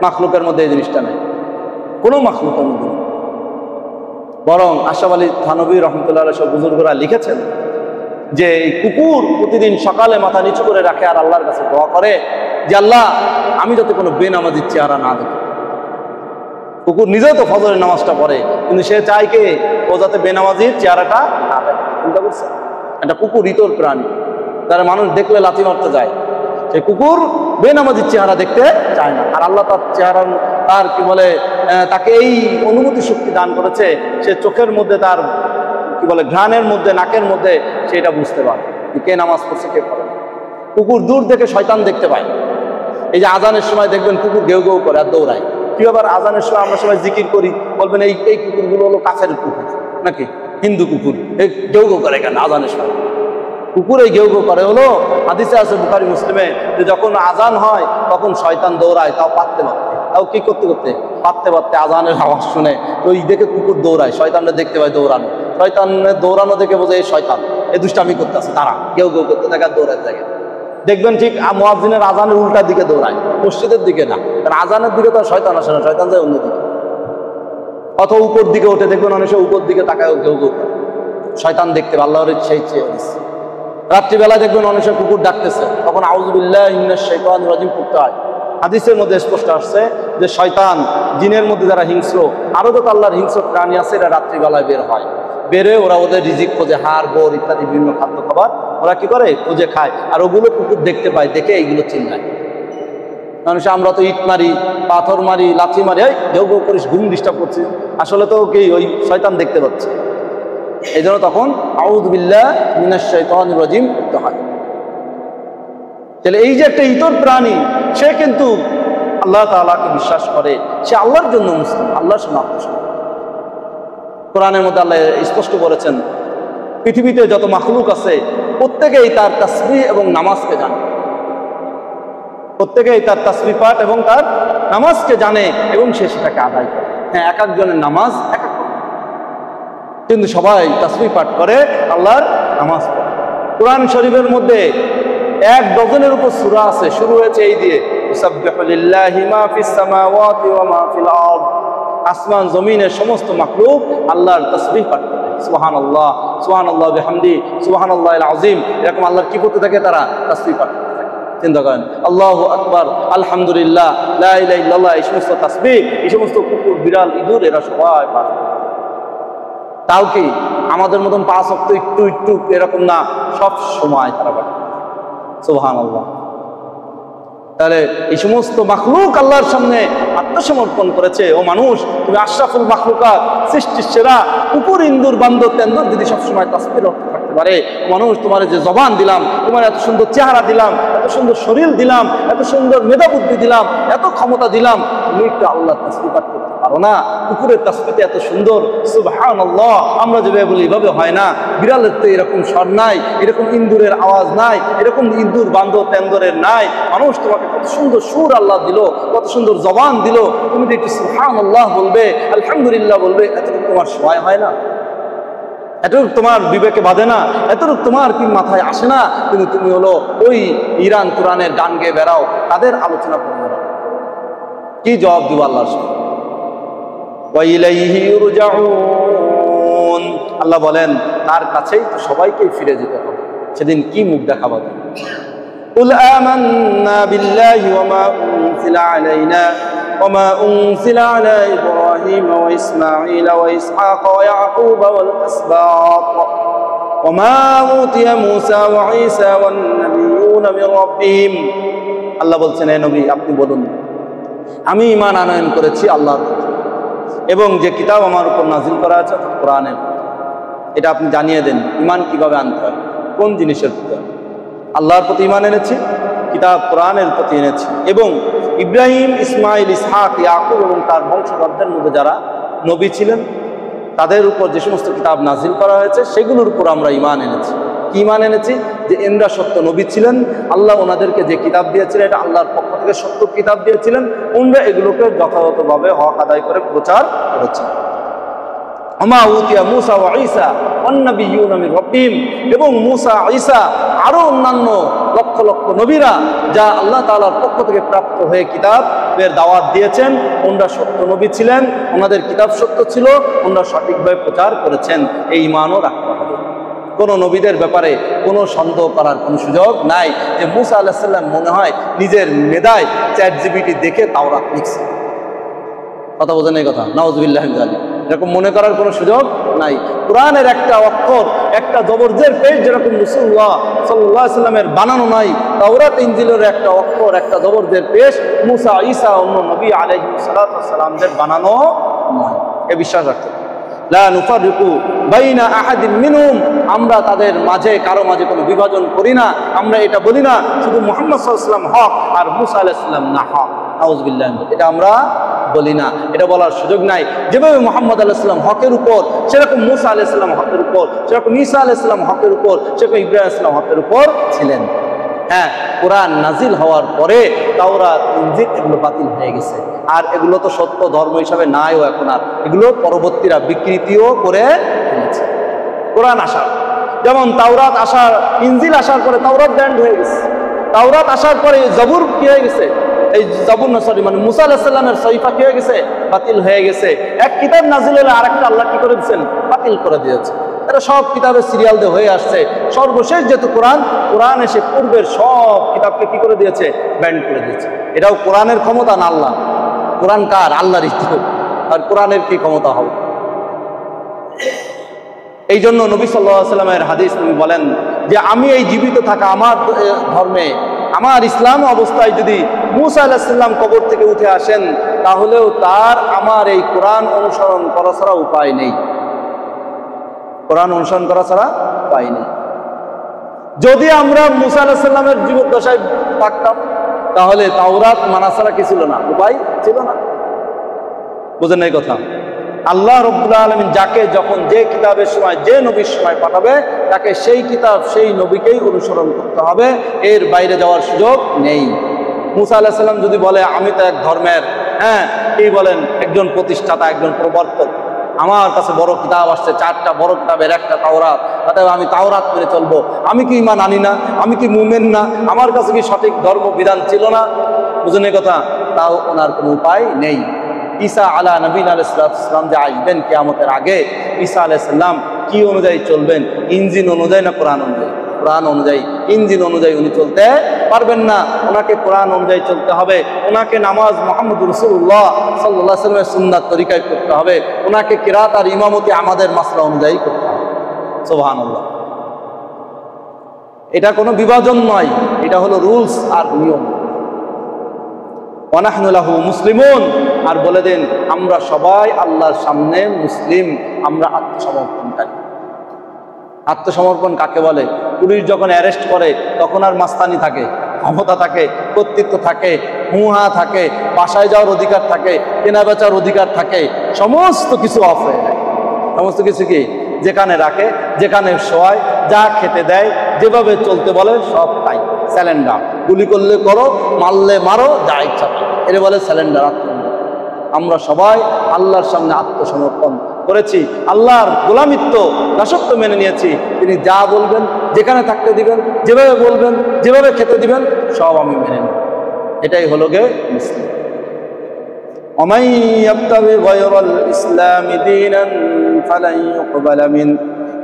মাখলুকের মধ্যে এই জিনিসটা নেই, কোনো মাখলুকের মধ্যে। বরং আশরাফ আলী থানভী রহমতুল্লাহ সব বুজুর্গরা লিখেছেন যে এই কুকুর প্রতিদিন সকালে মাথা নিচু করে রাখে আর আল্লাহর কাছে দোয়া করে যে আল্লাহ, আমি যাতে কোনো বেনামাজির চেহারা না দেখি। কুকুর নিজেও তো ফজরের নামাজটা পড়ে, কিন্তু সে চায় কে ও যাতে বেনামাজির চেহারাটা না দেখে। চিন্তা করছে? একটা কুকুর ইতর প্রাণী, যারা মানুষ দেখলে লাথি মারতে যায়, সেই কুকুর বেনামাজির চেহারা দেখতে চায় না। আর আল্লাহ তার চেহারা, তার কি বলে, তাকে এই অনুমতি শক্তি দান করেছে, সে চোখের মধ্যে, তার কি বলে ঘ্রাণের মধ্যে, নাকের মধ্যে সেটা বুঝতে পারে কে নামাজ পড়ছে কে পড়ে। কুকুর দূর থেকে শয়তান দেখতে পায়। এই যে আজানের সময় দেখবেন কুকুর ঘেউ ঘেউ করে আর দৌড়ায়। কি আবার আজানের সময় আমরা সবাই জিকির করি, বলবেন এই এই কুকুরগুলো হলো কাফের কুকুর নাকি হিন্দু কুকুর, এই ঘেউ ঘেউ করে কেন আজানের সময়? কুকুর এই ঘেউ ঘেউ করে হলো, হাদিসে আছে বুখারী মুসলিমে, যে যখন আজান হয় তখন শয়তান দৌড়ায়, তাও পাততে পারতে, তাও কি করতে করতে পাততে পারতে আজানের আওয়াজ শুনে ওই দেখে কুকুর দৌড়ায়, শয়তানরা দেখতে পায় দৌড়ানো, শয়তানের দৌড়ানো দেখে বোঝে এই শয়তান এই দুষ্টামি করতে আছে, তারা ঘেউ ঘেউ করতে থাকে আর দৌড়াতে থাকে। দেখবেন ঠিক মুয়াজ্জিনের আজানের উল্টার দিকে দৌড়ায়, মসজিদের দিকে না, কারণ আজানের দিকে তো শয়তান আসে না, শয়তান যায় অন্যদিকে। অথবা উপর দিকে ওঠে, দেখবেন অনেক উপর দিকে তাকায় ঘেউ ঘেউ করে, শয়তান দেখতে আল্লাহর সেই চেয়ে দিচ্ছে। রাত্রিবেলা দেখবেন অনেক কুকুর ডাকতেছে, তখন আউযু বিল্লাহি মিনাশ শাইতানির রাজিম পড়তে হয়। হাদিসের মধ্যে স্পষ্ট আসছে যে শয়তান, জিনের মধ্যে যারা হিংস্র, আরো যত আল্লাহর হিংস্র প্রাণী আছে, এরা রাত্রিবেলায় বের হয়, বেরে ওরা ওদের রিজিক খোঁজে, হাড় গোড় ইত্যাদি বিভিন্ন খাদ্য খাবার ওরা কি করে খুঁজে খায়, আর ওগুলো কুকুর দেখতে পায়, দেখে এইগুলো চিল্লায়। মানুষ আমরা তো ইট মারি, পাথর মারি, লাথি মারি, এই ঘেউ ঘেউ করিস, ঘুম ডিস্টার্ব করছি, আসলে তো কি ওই শয়তান দেখতে পাচ্ছে। এই জন্য তখন আউযু বিল্লাহি মিনাশ শাইতানির রাজিম করতে হয়। তাহলে এই যে একটা ইতর প্রাণী, সে কিন্তু আল্লাহ তাআলাকে বিশ্বাস করে, সে আল্লাহর জন্য মুসলিম, আল্লাহর সাথে আত্মসমর্পণ। কোরআনের মধ্যে আল্লাহ স্পষ্ট বলেছেন, পৃথিবীতে যত মাখলুক আছে প্রত্যেকেই তার তাসবিহ এবং নামাজকে জানে, প্রত্যেকেই তার তাসবিহ পাঠ এবং তার নামাজকে জানে, এবং সে সেটাকে আদায় করে। হ্যাঁ, এক একজনের নামাজ এক এক রকম, কিন্তু সবাই তাসবিহ পাঠ করে, আল্লাহর নামাজ পড়ে। কোরআন শরীফের মধ্যে 1 ডজনের উপর সূরা আছে, শুরু হয়েছে এই দিয়ে, ইউসাব্বিহু লিল্লাহি মা ফিস সামাওয়াতি ওয়া মা ফিল আরদ। আসমান জমিনের সমস্ত মাখলুক আল্লাহর তাসবিহ পাঠ করে, সুবহানাল্লাহ সুবহানাল্লাহ বিহামদি সুবহানাল্লাহিল আযীম, এরকম আল্লাহর কি করতে থাকে? তারা তাসবিহ পাঠ করতে থাকে। চিন্তা করেন, আল্লাহু আকবার, আলহামদুলিল্লাহ, লা ইলাহা ইল্লাল্লাহ, এই সমস্ত তাসবিহ, এই সমস্ত কুকুর বিড়াল ইঁদুর এরা সবাই পাঠ করে। তাও কি আমাদের মতন 5 ওয়াক্ত একটু একটু এরকম না, সব সময় তারা পাঠ করে, সুবহানাল্লাহ। তাহলে এই সমস্ত মাখলুক আল্লাহর সামনে আত্মসমর্পণ করেছে। ও মানুষ, তুমি আশরাফুল মাখলুকাত, সৃষ্টির সেরা, কুকুর ইন্দুর বান্দর তেন্দুর যদি সবসময় তাসবিহর অর্থ থাকতে পারে, মানুষ তোমার যে জবান দিলাম, তোমার এত সুন্দর চেহারা দিলাম, এত সুন্দর শরীর দিলাম, এত সুন্দর মেধা বুদ্ধি দিলাম, এত ক্ষমতা দিলাম, তুমি একটু আল্লাহ তাসবিহ পাঠ করতে পারো না? কুকুরের তাসবিহতে এত সুন্দর, সুবহানাল্লাহ, আমরা যেভাবে বলি এভাবে হয় না। বিড়ালের তো এরকম স্বর নাই, এরকম ইন্দুরের আওয়াজ নাই, এরকম ইন্দুর বান্দর তেন্দরের নাই। মানুষ তোমাকে কত সুন্দর সুর আল্লাহ দিল, কত সুন্দর জবান দিল, তুমি তো একটু সুবহানাল্লাহ বলবে, আলহামদুলিল্লাহ বলবে, এতটুকু তোমার সময় হয় না? এতটুকু তোমার বিবেকে বাঁধে না? এতটুকু তোমার কি মাথায় আসে না? কিন্তু তুমি হলো ওই ইরান কোরআনের গান গেয়ে বেড়াও, তাদের আলোচনা করে বেড়াও। কি জবাব দিব আল্লাহর সামনে? ওয়া ইলাইহি ইউরজাউন, আল্লাহ বলেন তার কাছেই তো সবাইকেই ফিরে যেতে হবে। সেদিন কি মুখ দেখাবো? قل آمنا بالله وما أنزل علينا وما أنزل على إبراهيم وإسماعيل وإسحاق ويعقوب والأسباط وما أوتي موسى وعيسى والنبيون من ربهم। আল্লাহ বলছেন, হে নবী আপনি বলুন, আমি ঈমান আনয়ন করেছি আল্লাহর প্রতি এবং যে কিতাব আমার উপর নাজিল করা আছে কোরআনের, এটা আপনি জানিয়ে দেন। ঈমান কিভাবে আনতে হয়, কোন জিনিসের প্রতি? আল্লাহর প্রতি ঈমান এনেছি, কিতাব কোরআনের প্রতি এনেছি, এবং ইব্রাহিম, ইসমাইল, ইসহাক, ইয়াকুব এবং তার বংশধরদের মধ্যে যারা নবী ছিলেন তাদের উপর যে সমস্ত কিতাব নাজিল করা হয়েছে সেগুলোর উপর আমরা ঈমান এনেছি। কি ঈমান এনেছি? যে এনরা সত্য নবী ছিলেন, আল্লাহ ওনাদেরকে যে কিতাব দিয়েছিলেন এটা আল্লাহর পক্ষ থেকে সত্য কিতাব দিয়েছিলেন, ওনরা এগুলোকে যথাযথভাবে হক আদায় করে প্রচার করেছেন। ওমা উতিয়া মূসা ওয়া ঈসা ওয়ান নাবিয়্যুনা মির রাব্বিহিম, এবং মূসা, ঈসা আরো অন্যান্য লক্ষ লক্ষ নবীরা যা আল্লাহ তাআলার পক্ষ থেকে প্রাপ্ত হয়ে কিতাবের দাওয়াত দিয়েছেন, ওনারা সত্য নবী ছিলেন, ওনাদের কিতাব সত্য ছিল, ওনারা সঠিকভাবে প্রচার করেছেন। এই ঈমানও রাখতে হবে। কোনো নবীদের ব্যাপারে কোনো সন্দেহ করার কোনো সুযোগ নাই যে মূসা আলাইহিস সালাম মনে হয় নিজের মেধায় চ্যাটজিপিটি দেখে তাওরাত লিখছে। কথা বোঝেন এই কথা? নাউযুবিল্লাহি মিন যালিক, এরকম মনে করার কোনো সুযোগ নাই। কোরআনের একটা অক্ষর, একটা জবরজের পেজ যেরকম রাসূলুল্লাহ সাল্লাল্লাহু আলাইহি ওয়াসাল্লামের বানানো নাই, তাওরাত ইনজিলের একটা অক্ষর, একটা জবরজের পেজ মূসা, ঈসা অন্য নবী আলাইহিস সালাতু ওয়াস সালামদের বানানো নয়। এ বিশ্বাস রাখতে হবে। লা নুফাররিকু বাইনা আহাদিন মিনহুম, আমরা তাদের মাঝে কারো মাঝে কোনো বিভাজন করি না। আমরা এটা বলি না শুধু মুহাম্মদ সাল্লাল্লাহু আলাইহি ওয়াসাল্লাম হক আর মূসা আলাইহিস সালাম না হক, নাউযুবিল্লাহ, এটা আমরা বলি না, এটা বলার সুযোগ নাই। যেভাবে মুহাম্মদ আলাইহিস সালাম হকের উপর, সেরকম মূসা আলাইহিস সালাম হকের উপর, সেরকম ঈসা আলাইহিস সালাম হকের উপর, সেরকম ইব্রাহিম আলাইহিস সালাম হকের উপর ছিলেন। হ্যাঁ, কোরআন নাজিল হওয়ার পরে তাওরাত, ইনজিল এগুলো বাতিল হয়ে গেছে, আর এগুলো তো সত্য ধর্ম হিসাবে নাইও এখন আর, এগুলো পরবর্তীরা বিকৃতিও করে ফেলেছে। কোরআন আসার, যেমন তাওরাত আসার, ইনজিল আসার পরে তাওরাত ব্যান্ড হয়ে গেছে, তাওরাত আসার পরে জবুর কি হয়ে গেছে, এই জবুর না, সরি, মানে মূসা আলাইহিস সালামের সহিফা কি হয়ে গেছে, বাতিল হয়ে গেছে। এক কিতাব নাজিল হলে আরেকটা আল্লাহ কি করে দিয়েছেন, বাতিল করে দিয়েছে। এটা সব কিতাবের সিরিয়াল দিয়ে হয়ে আসছে। সর্বশেষ যেহেতু কোরআন, কোরআন এসে পূর্বের সব কিতাবকে কি করে দিয়েছে, ব্যান্ড করে দিয়েছে। এটাও কোরআনের ক্ষমতা না আল্লাহ? কোরআন কার? আল্লাহর ইচ্ছা। আর কোরআনের কি ক্ষমতা হবে? এই জন্য নবী সাল্লাল্লাহু আলাইহি ওয়াসাল্লামের হাদিস তিনি বলেন যে আমি এই জীবিত থাকা আমার ধর্মে, আমার ইসলাম অবস্থায় যদি মূসা আলাইহিস সালাম কবর থেকে উঠে আসেন, তাহলেও তার আমার এই কোরআন অনুসরণ করা ছাড়া উপায় নেই। কোরআন অনুসরণ করা ছাড়া উপায় নেই। যদি আমরা মূসা আলাইহিস সালামের জীবদ্দশায় থাকতাম, তাহলে তাওরাত মানা ছাড়া কি ছিল না, উপায় ছিল না। বুঝেন এই কথা? আল্লাহ রাব্বুল আলামিন যাকে যখন যে কিতাবের সময়, যে নবীর সময় পাঠাবে, তাকে সেই কিতাব, সেই নবীকেই অনুসরণ করতে হবে, এর বাইরে যাওয়ার সুযোগ নেই। মূসা আলাইহিস সালাম যদি বলে আমি তো এক ধর্মের, হ্যাঁ কি বলেন, একজন প্রতিষ্ঠাতা, একজন প্রবর্তক, আমার কাছে বড় কিতাব আসছে, 4টা বড় কিতাবের একটা তাওরাত, অতএব আমি তাওরাত মেনে চলবো। আমি কি ঈমান আনি না? আমি কি মুমিন না? আমার কাছে কি সঠিক ধর্ম বিধান ছিল না? বুঝুন কথা, তাও ওনার কোনো উপায় নেই। ঈসা আলা নবীন আলাইহিস সালাম যে আসবেন কিয়ামতের আগে, ঈসা আলাইহিস সালাম কি অনুযায়ী চলবেন? ইনজিল অনুযায়ী না কোরআন অনুযায়ী? কোরআন অনুযায়ী। ইনজিল অনুযায়ী উনি চলতে পারবেন না, ওনাকে কোরআন অনুযায়ী চলতে হবে। ওনাকে নামাজ মুহাম্মদ রাসূলুল্লাহ সাল্লাল্লাহু আলাইহি ওয়াসাল্লামের সুন্নাত তরিকায় করতে হবে। ওনাকে কিরাত আর ইমামতি আমাদের মাসলা অনুযায়ী করতে হবে। সুবহানাল্লাহ। এটা কোনো বিভাজন নয়, এটা হলো রুলস আর নিয়ম। ওয়ানাহনু লাহু মুসলিমুন, আর বলে দেন আমরা সবাই আল্লাহর সামনে মুসলিম, আমরা আত্মসমর্পণকারী। আত্মসমর্পণ কাকে বলে? পুলিশ যখন অ্যারেস্ট করে তখন আর মাস্তানি থাকে, ক্ষমতা থাকে, কর্তৃত্ব থাকে, হুহা থাকে, বাসায় যাওয়ার অধিকার থাকে, কেনা বেচার অধিকার থাকে, সমস্ত কিছু অফ হয়ে যায়। সমস্ত কিছু কি যেখানে রাখে, যেখানে শোয়, যা খেতে দেয়, যেভাবে চলতে বলে সব তাই। স্যালেন্ডার। গুলি করলে করো, মারলে মারো, যা ইচ্ছা এর বলে স্যালেন্ডার, আত্মসমর্পণ। আমরা সবাই আল্লাহর সামনে আত্মসমর্পণ করেছি, আল্লাহর গোলামিত্ব, দাসত্ব মেনে নিয়েছি। তিনি যা বলবেন, যেখানে থাকতে দিবেন, যেভাবে বলবেন, যেভাবে খেতে দিবেন, সব আমি মেনে নেব। এটাই হলো গে মুসলিম। ومن يبتغي غير الإسلام دينا فلن يقبل منه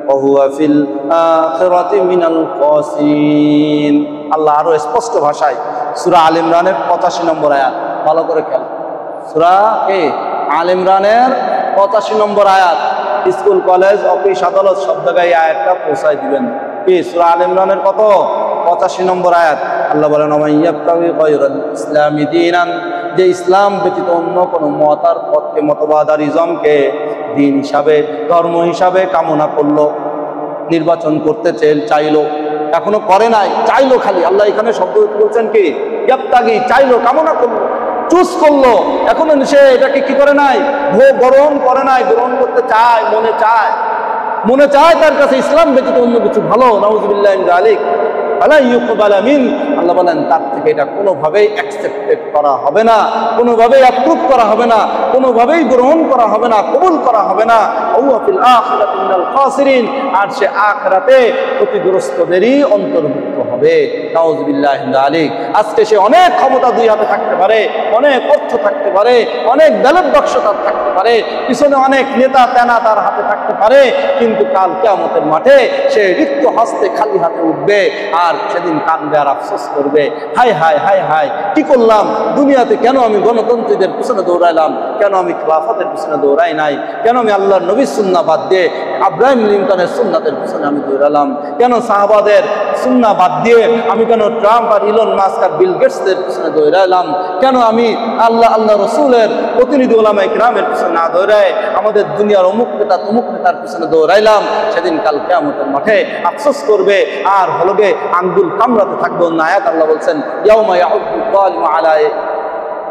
وهو في الآخرة من الخاسرين। আল্লাহ আরো স্পষ্ট ভাষায় সূরা আল ইমরানের 85 নম্বর আয়াত, ভালো করে খেয়াল। সূরা আল ইমরানের 85 নম্বর আয়াত। স্কুল, কলেজ, অফিস, আদালত সব জায়গায় আয়াতটা পৌঁছায় দিবেন। কি সূরা আল ইমরানের কত? 85 নম্বর আয়াত। আল্লাহ বলেন ওয়া ইয়াবতাগি গায়রাল ইসলামি দীনান, যে ইসলাম ব্যতীত অন্য কোনো মত আর পথকে, মতবাদ আর ইজমকে দিন হিসাবে, ধর্ম হিসাবে কামনা করলো, নির্বাচন করতে চাইলো, এখনো করে নাই, চাইলো খালি। আল্লাহ এখানে শব্দ বলছেন কি ইয়াবতাগি, চাইলো, কামনা করলো, চুজ করলো, এখনো সে এটাকে কি করে নাই, গ্রহণ করে নাই। গ্রহণ করতে চায়, মনে চায়, মনে চায় তার কাছে ইসলাম ব্যতীত অন্য কিছু ভালো। নাউযুবিল্লাহি মিন যালিক। আল্লাহ বলেন তার থেকে এটা কোনোভাবেই অ্যাকসেপ্টেড করা হবে না, কোনোভাবেই অ্যাপ্রুভ করা হবে না, কোনোভাবেই গ্রহণ করা হবে না, কবুল করা হবে না। আর সে আখিরাতে ক্ষতিগ্রস্তদেরই অন্তর্ভুক্ত হবে। নাউযুবিল্লাহি মিন যালিক। আজকে সে অনেক ক্ষমতা দুই হাতে থাকতে পারে, অনেক অর্থ থাকতে পারে, অনেক বেলের দক্ষতা থাকতে পারে, পিছনে অনেক নেতা তেনা তার হাতে থাকতে পারে, কিন্তু কাল কিয়ামতের মাঠে সে রিক্ত হস্তে খালি হাতে উঠবে। আর সেদিন কাঁদবে আর আফসোস করবে, হায় হায় হায় হায়, কি করলাম দুনিয়াতে? কেন আমি গণতন্ত্রীদের পিছনে দৌড়াইলাম? কেন আমি খেলাফতের পিছনে দৌড়াই নাই? কেন আমি আল্লাহর নবীর সুন্নাহ বাদ দিয়ে আব্রাহিম লিঙ্কনের সুন্নাতের পিছনে আমি দৌড়ালাম? কেন সাহাবাদের সুন্নাহ বাদ দিয়ে আমি কেন ট্রাম্প আর ইলন মাস্ক আর বিল গেটসদের পিছনে দৌড়াইলাম? কেন আমি আল্লাহ রসুলের প্রতিনিধি ওলামায়ে কিরামের পিছনে না দৌড়ায় আমাদের দুনিয়ার অমুক নেতা তমুক নেতার পিছনে দৌড়াইলাম? সেদিন কাল কিয়ামতের মাঠে আফসোস করবে আর হলো গে আঙ্গুল কামড়াতে থাকবে। অন্য আয়াত আল্লাহ বলছেন ইয়াউমা ইয়াউদ্দু যালিমু আলা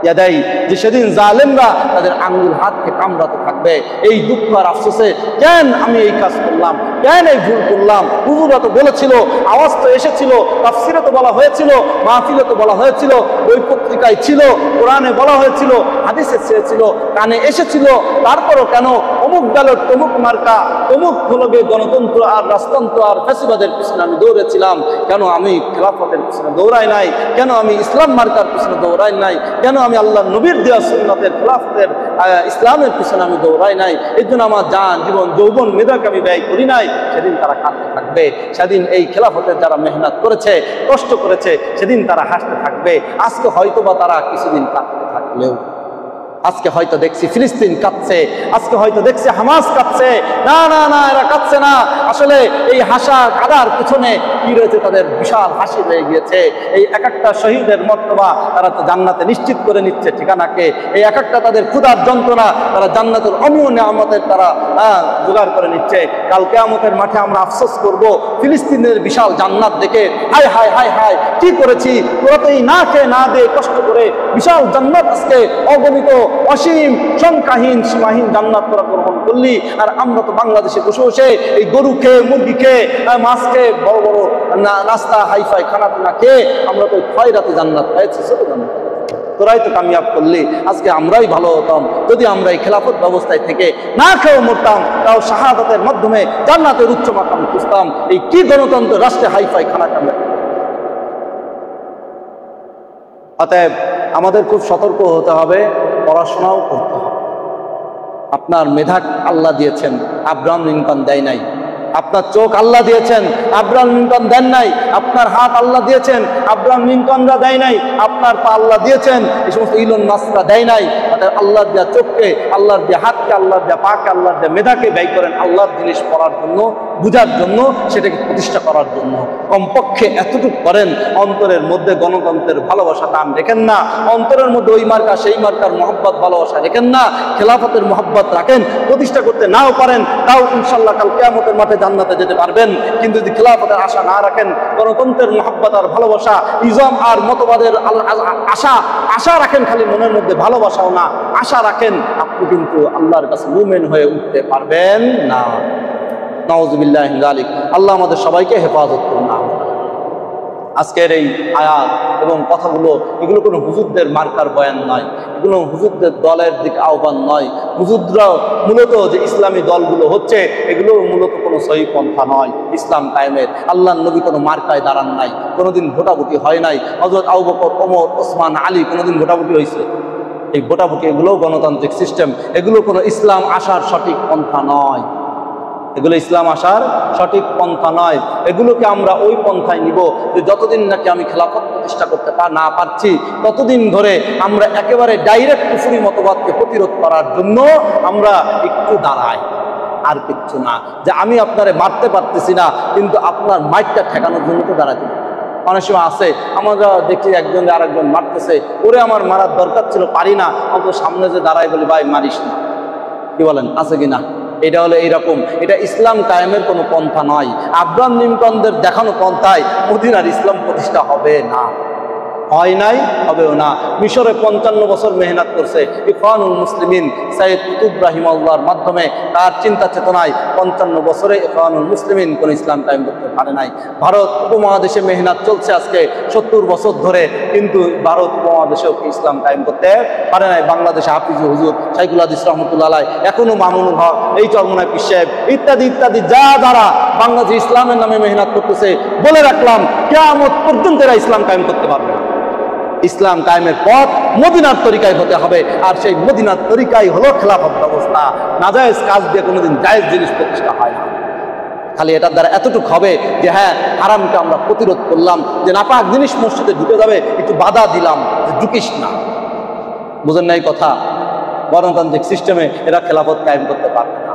ইয়াদাই, যে সেদিন জালেমরা তাদের আঙ্গুল হাতকে কামড়াতে থাকবে এই দুঃখ আর আফসোসে, কেন আমি এই কাজ করলাম, কেন এই ভুল করলাম? হুজুরা তো বলেছিল, আওয়াজ তো এসেছিল, তাফসিরে তো বলা হয়েছিল, মাহফিলে তো বলা হয়েছিল, বই পত্রিকায় ছিল, কোরআনে বলা হয়েছিল, হাদিসে ছিল, কানে এসেছিল, তারপরও কেন অমুক ব্যালট, তমুক মার্কা, তমুক হলবে গণতন্ত্র আর রাজতন্ত্র আর ফ্যাসিবাদের পিছনে আমি দৌড়েছিলাম? কেন আমি খেলাফতের পিছনে দৌড়াই নাই? কেন আমি ইসলাম মার্কার পিছনে দৌড়াই নাই? কেন আমি আল্লাহ নবীর দেওয়া সুন্নাতের খেলাফতের ইসলামের পিছনে আমি দৌড়াই নাই? এর জন্য আমার জান, জীবন, যৌবন, মেধাকে আমি ব্যয় করি নাই? সেদিন তারা কাঁদতে থাকবে। সেদিন এই খেলাফতের যারা মেহনত করেছে, কষ্ট করেছে, সেদিন তারা হাসতে থাকবে। আজকে হয়তো বা তারা কিছুদিন কাঁদতে থাকলেও, আজকে হয়তো দেখছি ফিলিস্তিন কাঁদছে, আজকে হয়তো দেখছি হামাস কাঁদছে। না না না, এরা কাঁদছে না। আসলে এই হাসা কাদার পিছনে কি রয়েছে? তাদের বিশাল হাসি রয়ে গিয়েছে। এই এক একটা শহীদের মর্তবা তারা তো জান্নাতে নিশ্চিত করে নিচ্ছে ঠিকানাকে। এই এক একটা তাদের ক্ষুধার যন্ত্রণা তারা জান্নাতের অমীয় নিয়ামতের তারা জোগাড় করে নিচ্ছে। কাল কিয়ামতের মাঠে আমরা আফসোস করব ফিলিস্তিনের বিশাল জান্নাত দেখে, হায় হায় হায় হায়, কি করেছি? তোরা তো এই না খেয়ে না দিয়ে কষ্ট করে বিশাল জান্নাত আজকে অগণিত অসীম সংখ্যাহীন সীমাহীন জান্নাত তোরা গ্রহণ করলি, আর আমরা তো বাংলাদেশে বসে বসে এই গরু খেয়ে, মুরগি খেয়ে, মাছ খেয়ে, বড় বড় নাস্তা হাইফাই খানা পিনা খেয়ে আমরা তো খয়রাতে জান্নাত পেয়েছি, ছোট জান্নাত। তোরাই তো কামিয়াব করলি, আজকে আমরাই ভালো হতাম যদি আমরা এই খেলাফত ব্যবস্থায় থেকে না খেয়েও মরতাম, তাও শাহাদাতের মাধ্যমে জান্নাতের উচ্চ মাকাম খুঁজতাম। এই কি গণতন্ত্র রাষ্ট্রে হাইফাই খানা কামে। অতএব আমাদের খুব সতর্ক হতে হবে, পড়াশোনাও করতে হবে। আপনার মেধা আল্লাহ দিয়েছেন, আব্রাহাম লিঙ্কন দেয় নাই। আপনার চোখ আল্লাহ দিয়েছেন, আব্রাহাম লিঙ্কন দেন নাই। আপনার হাত আল্লাহ দিয়েছেন, আব্রাহাম লিঙ্কনরা দেয় নাই। আপনার পা আল্লাহ দিয়েছেন, এই সমস্ত ইলন মাস্করা দেয় নাই। অর্থাৎ আল্লাহ দেয়া চোখকে, আল্লাহর দেয়া হাতকে, আল্লাহর দেয়া পাকে, আল্লাহর দেয়া মেধাকে ব্যয় করেন আল্লাহর জিনিস পড়ার জন্য, বুঝার জন্য, সেটাকে প্রতিষ্ঠা করার জন্য। কমপক্ষে এতটুকু করেন, অন্তরের মধ্যে গণতন্ত্রের ভালোবাসা টান রেখেন না, অন্তরের মধ্যে ওই মার্কা সেই মার্কার মহব্বত ভালোবাসা রেখেন না, খেলাফতের মহব্বত রাখেন। প্রতিষ্ঠা করতে নাও পারেন, তাও ইনশাল্লাহ কাল কিয়ামতের মাঠে জান্নাতে যেতে পারবেন। কিন্তু যদি খেলাফতের আশা না রাখেন, গণতন্ত্রের মহব্বত আর ভালোবাসা, ইজম আর মতবাদের আশা রাখেন, খালি মনের মধ্যে ভালোবাসাও না, আশা রাখেন, আপনি কিন্তু আল্লাহর কাছে মুমিন হয়ে উঠতে পারবেন না। নাউযুবিল্লাহি মিন যালিক। আল্লাহ আমাদের সবাইকে হেফাজত করুন। আজকের এই আয়াত এবং কথাগুলো, এগুলো কোনো হুজুরদের মার্কার বয়ান নয়, এগুলো হুজুরদের দলের দিকে আহ্বান নয়। হুজুররা মূলত যে ইসলামী দলগুলো হচ্ছে, এগুলো মূলত কোনো সহি পন্থা নয় ইসলাম কায়েমের। আল্লাহর নবী কোনো মার্কায় দাঁড়ান নাই, কোনোদিন ভোটাভুটি হয় নাই। হযরত আবু বকর, ওমর, ওসমান, আলী কোনোদিন ভোটাভুটি হয়েছে? এই ভোটাভুটি এগুলোও গণতান্ত্রিক সিস্টেম, এগুলো কোনো ইসলাম আসার সঠিক পন্থা নয়। এগুলো ইসলাম আসার সঠিক পন্থা নয়। এগুলোকে আমরা ওই পন্থায় নিব যে যতদিন নাকি আমি খেলাফত প্রতিষ্ঠা করতে না পারছি, ততদিন ধরে আমরা একেবারে ডাইরেক্ট কুফরি মতবাদকে প্রতিরোধ করার জন্য আমরা একটু দাঁড়াই, আর কিচ্ছু না। যে আমি আপনারে মারতে পারতেছি না, কিন্তু আপনার মাইটটা ঠেকানোর জন্য তো দাঁড়াতে। অনেক সময় আছে, আমরা দেখি একজন আরেকজন মারতেছে, ওরে আমার মারার দরকার ছিল, পারি না, অত সামনে যে দাঁড়াই বলি ভাই মারিস না। কি বলেন, আছে কি না? এটা হলো এইরকম। এটা ইসলাম কায়েমের কোনো পন্থা নয়। আব্রাহাম লিঙ্কনদের দেখানো পন্থায় মদিনার ইসলাম প্রতিষ্ঠা হবে না, হয় নাই, হবেও না। মিশরে 55 বছর মেহনত করছে ইখওয়ানুল মুসলিমিন সাইয়েদ কুতুব রাহিমাহুল্লাহর মাধ্যমে, তার চিন্তা চেতনায় 55 বছরে ইখওয়ানুল মুসলিমিন কোন ইসলাম কায়েম করতে পারে নাই। ভারত উপমহাদেশে মেহনত চলছে আজকে 70 বছর ধরে, কিন্তু ভারত উপমহাদেশেও ইসলাম কায়েম করতে পারে নাই। বাংলাদেশে হাফিজ হুজুর শাইখুল হাদিস রাহমাতুল্লাহ আলাইহি, এখনো মামুনুল হক, এই চরমনায় পীর সাহেব ইত্যাদি ইত্যাদি যারা বাংলাদেশ ইসলামের নামে মেহনত করতেছে, বলে রাখলাম কিয়ামত পর্যন্ত এরা ইসলাম কায়েম করতে পারবে না। ইসলাম কায়েমের পথ মদিনার তরিকায় হতে হবে, আর সেই মদিনার তরিকাই হলো খেলাফত ব্যবস্থা। নাজায়েজ কাজ দিয়ে কোনোদিন জায়েজ জিনিস প্রতিষ্ঠা হয় না। খালি এটার দ্বারা এতটুকু হবে যে হ্যাঁ, হারামকে আমরা প্রতিরোধ করলাম, যে নাপাক জিনিস মসজিদে ঢুকে যাবে একটু বাধা দিলাম যে ঢুকিস না। বুঝেন নাই কথা? গণতান্ত্রিক সিস্টেমে এরা খেলাফত কায়েম করতে পারবে না।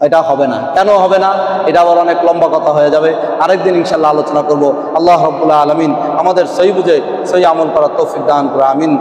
এটা হবে না। কেন হবে না? এটা আবার অনেক লম্বা কথা হয়ে যাবে, আরেকদিন ইনশাআল্লাহ আলোচনা করব। আল্লাহ রাব্বুল আলামিন আমাদের সহি বুঝে সহি আমল করার তৌফিক দান করে, আমিন।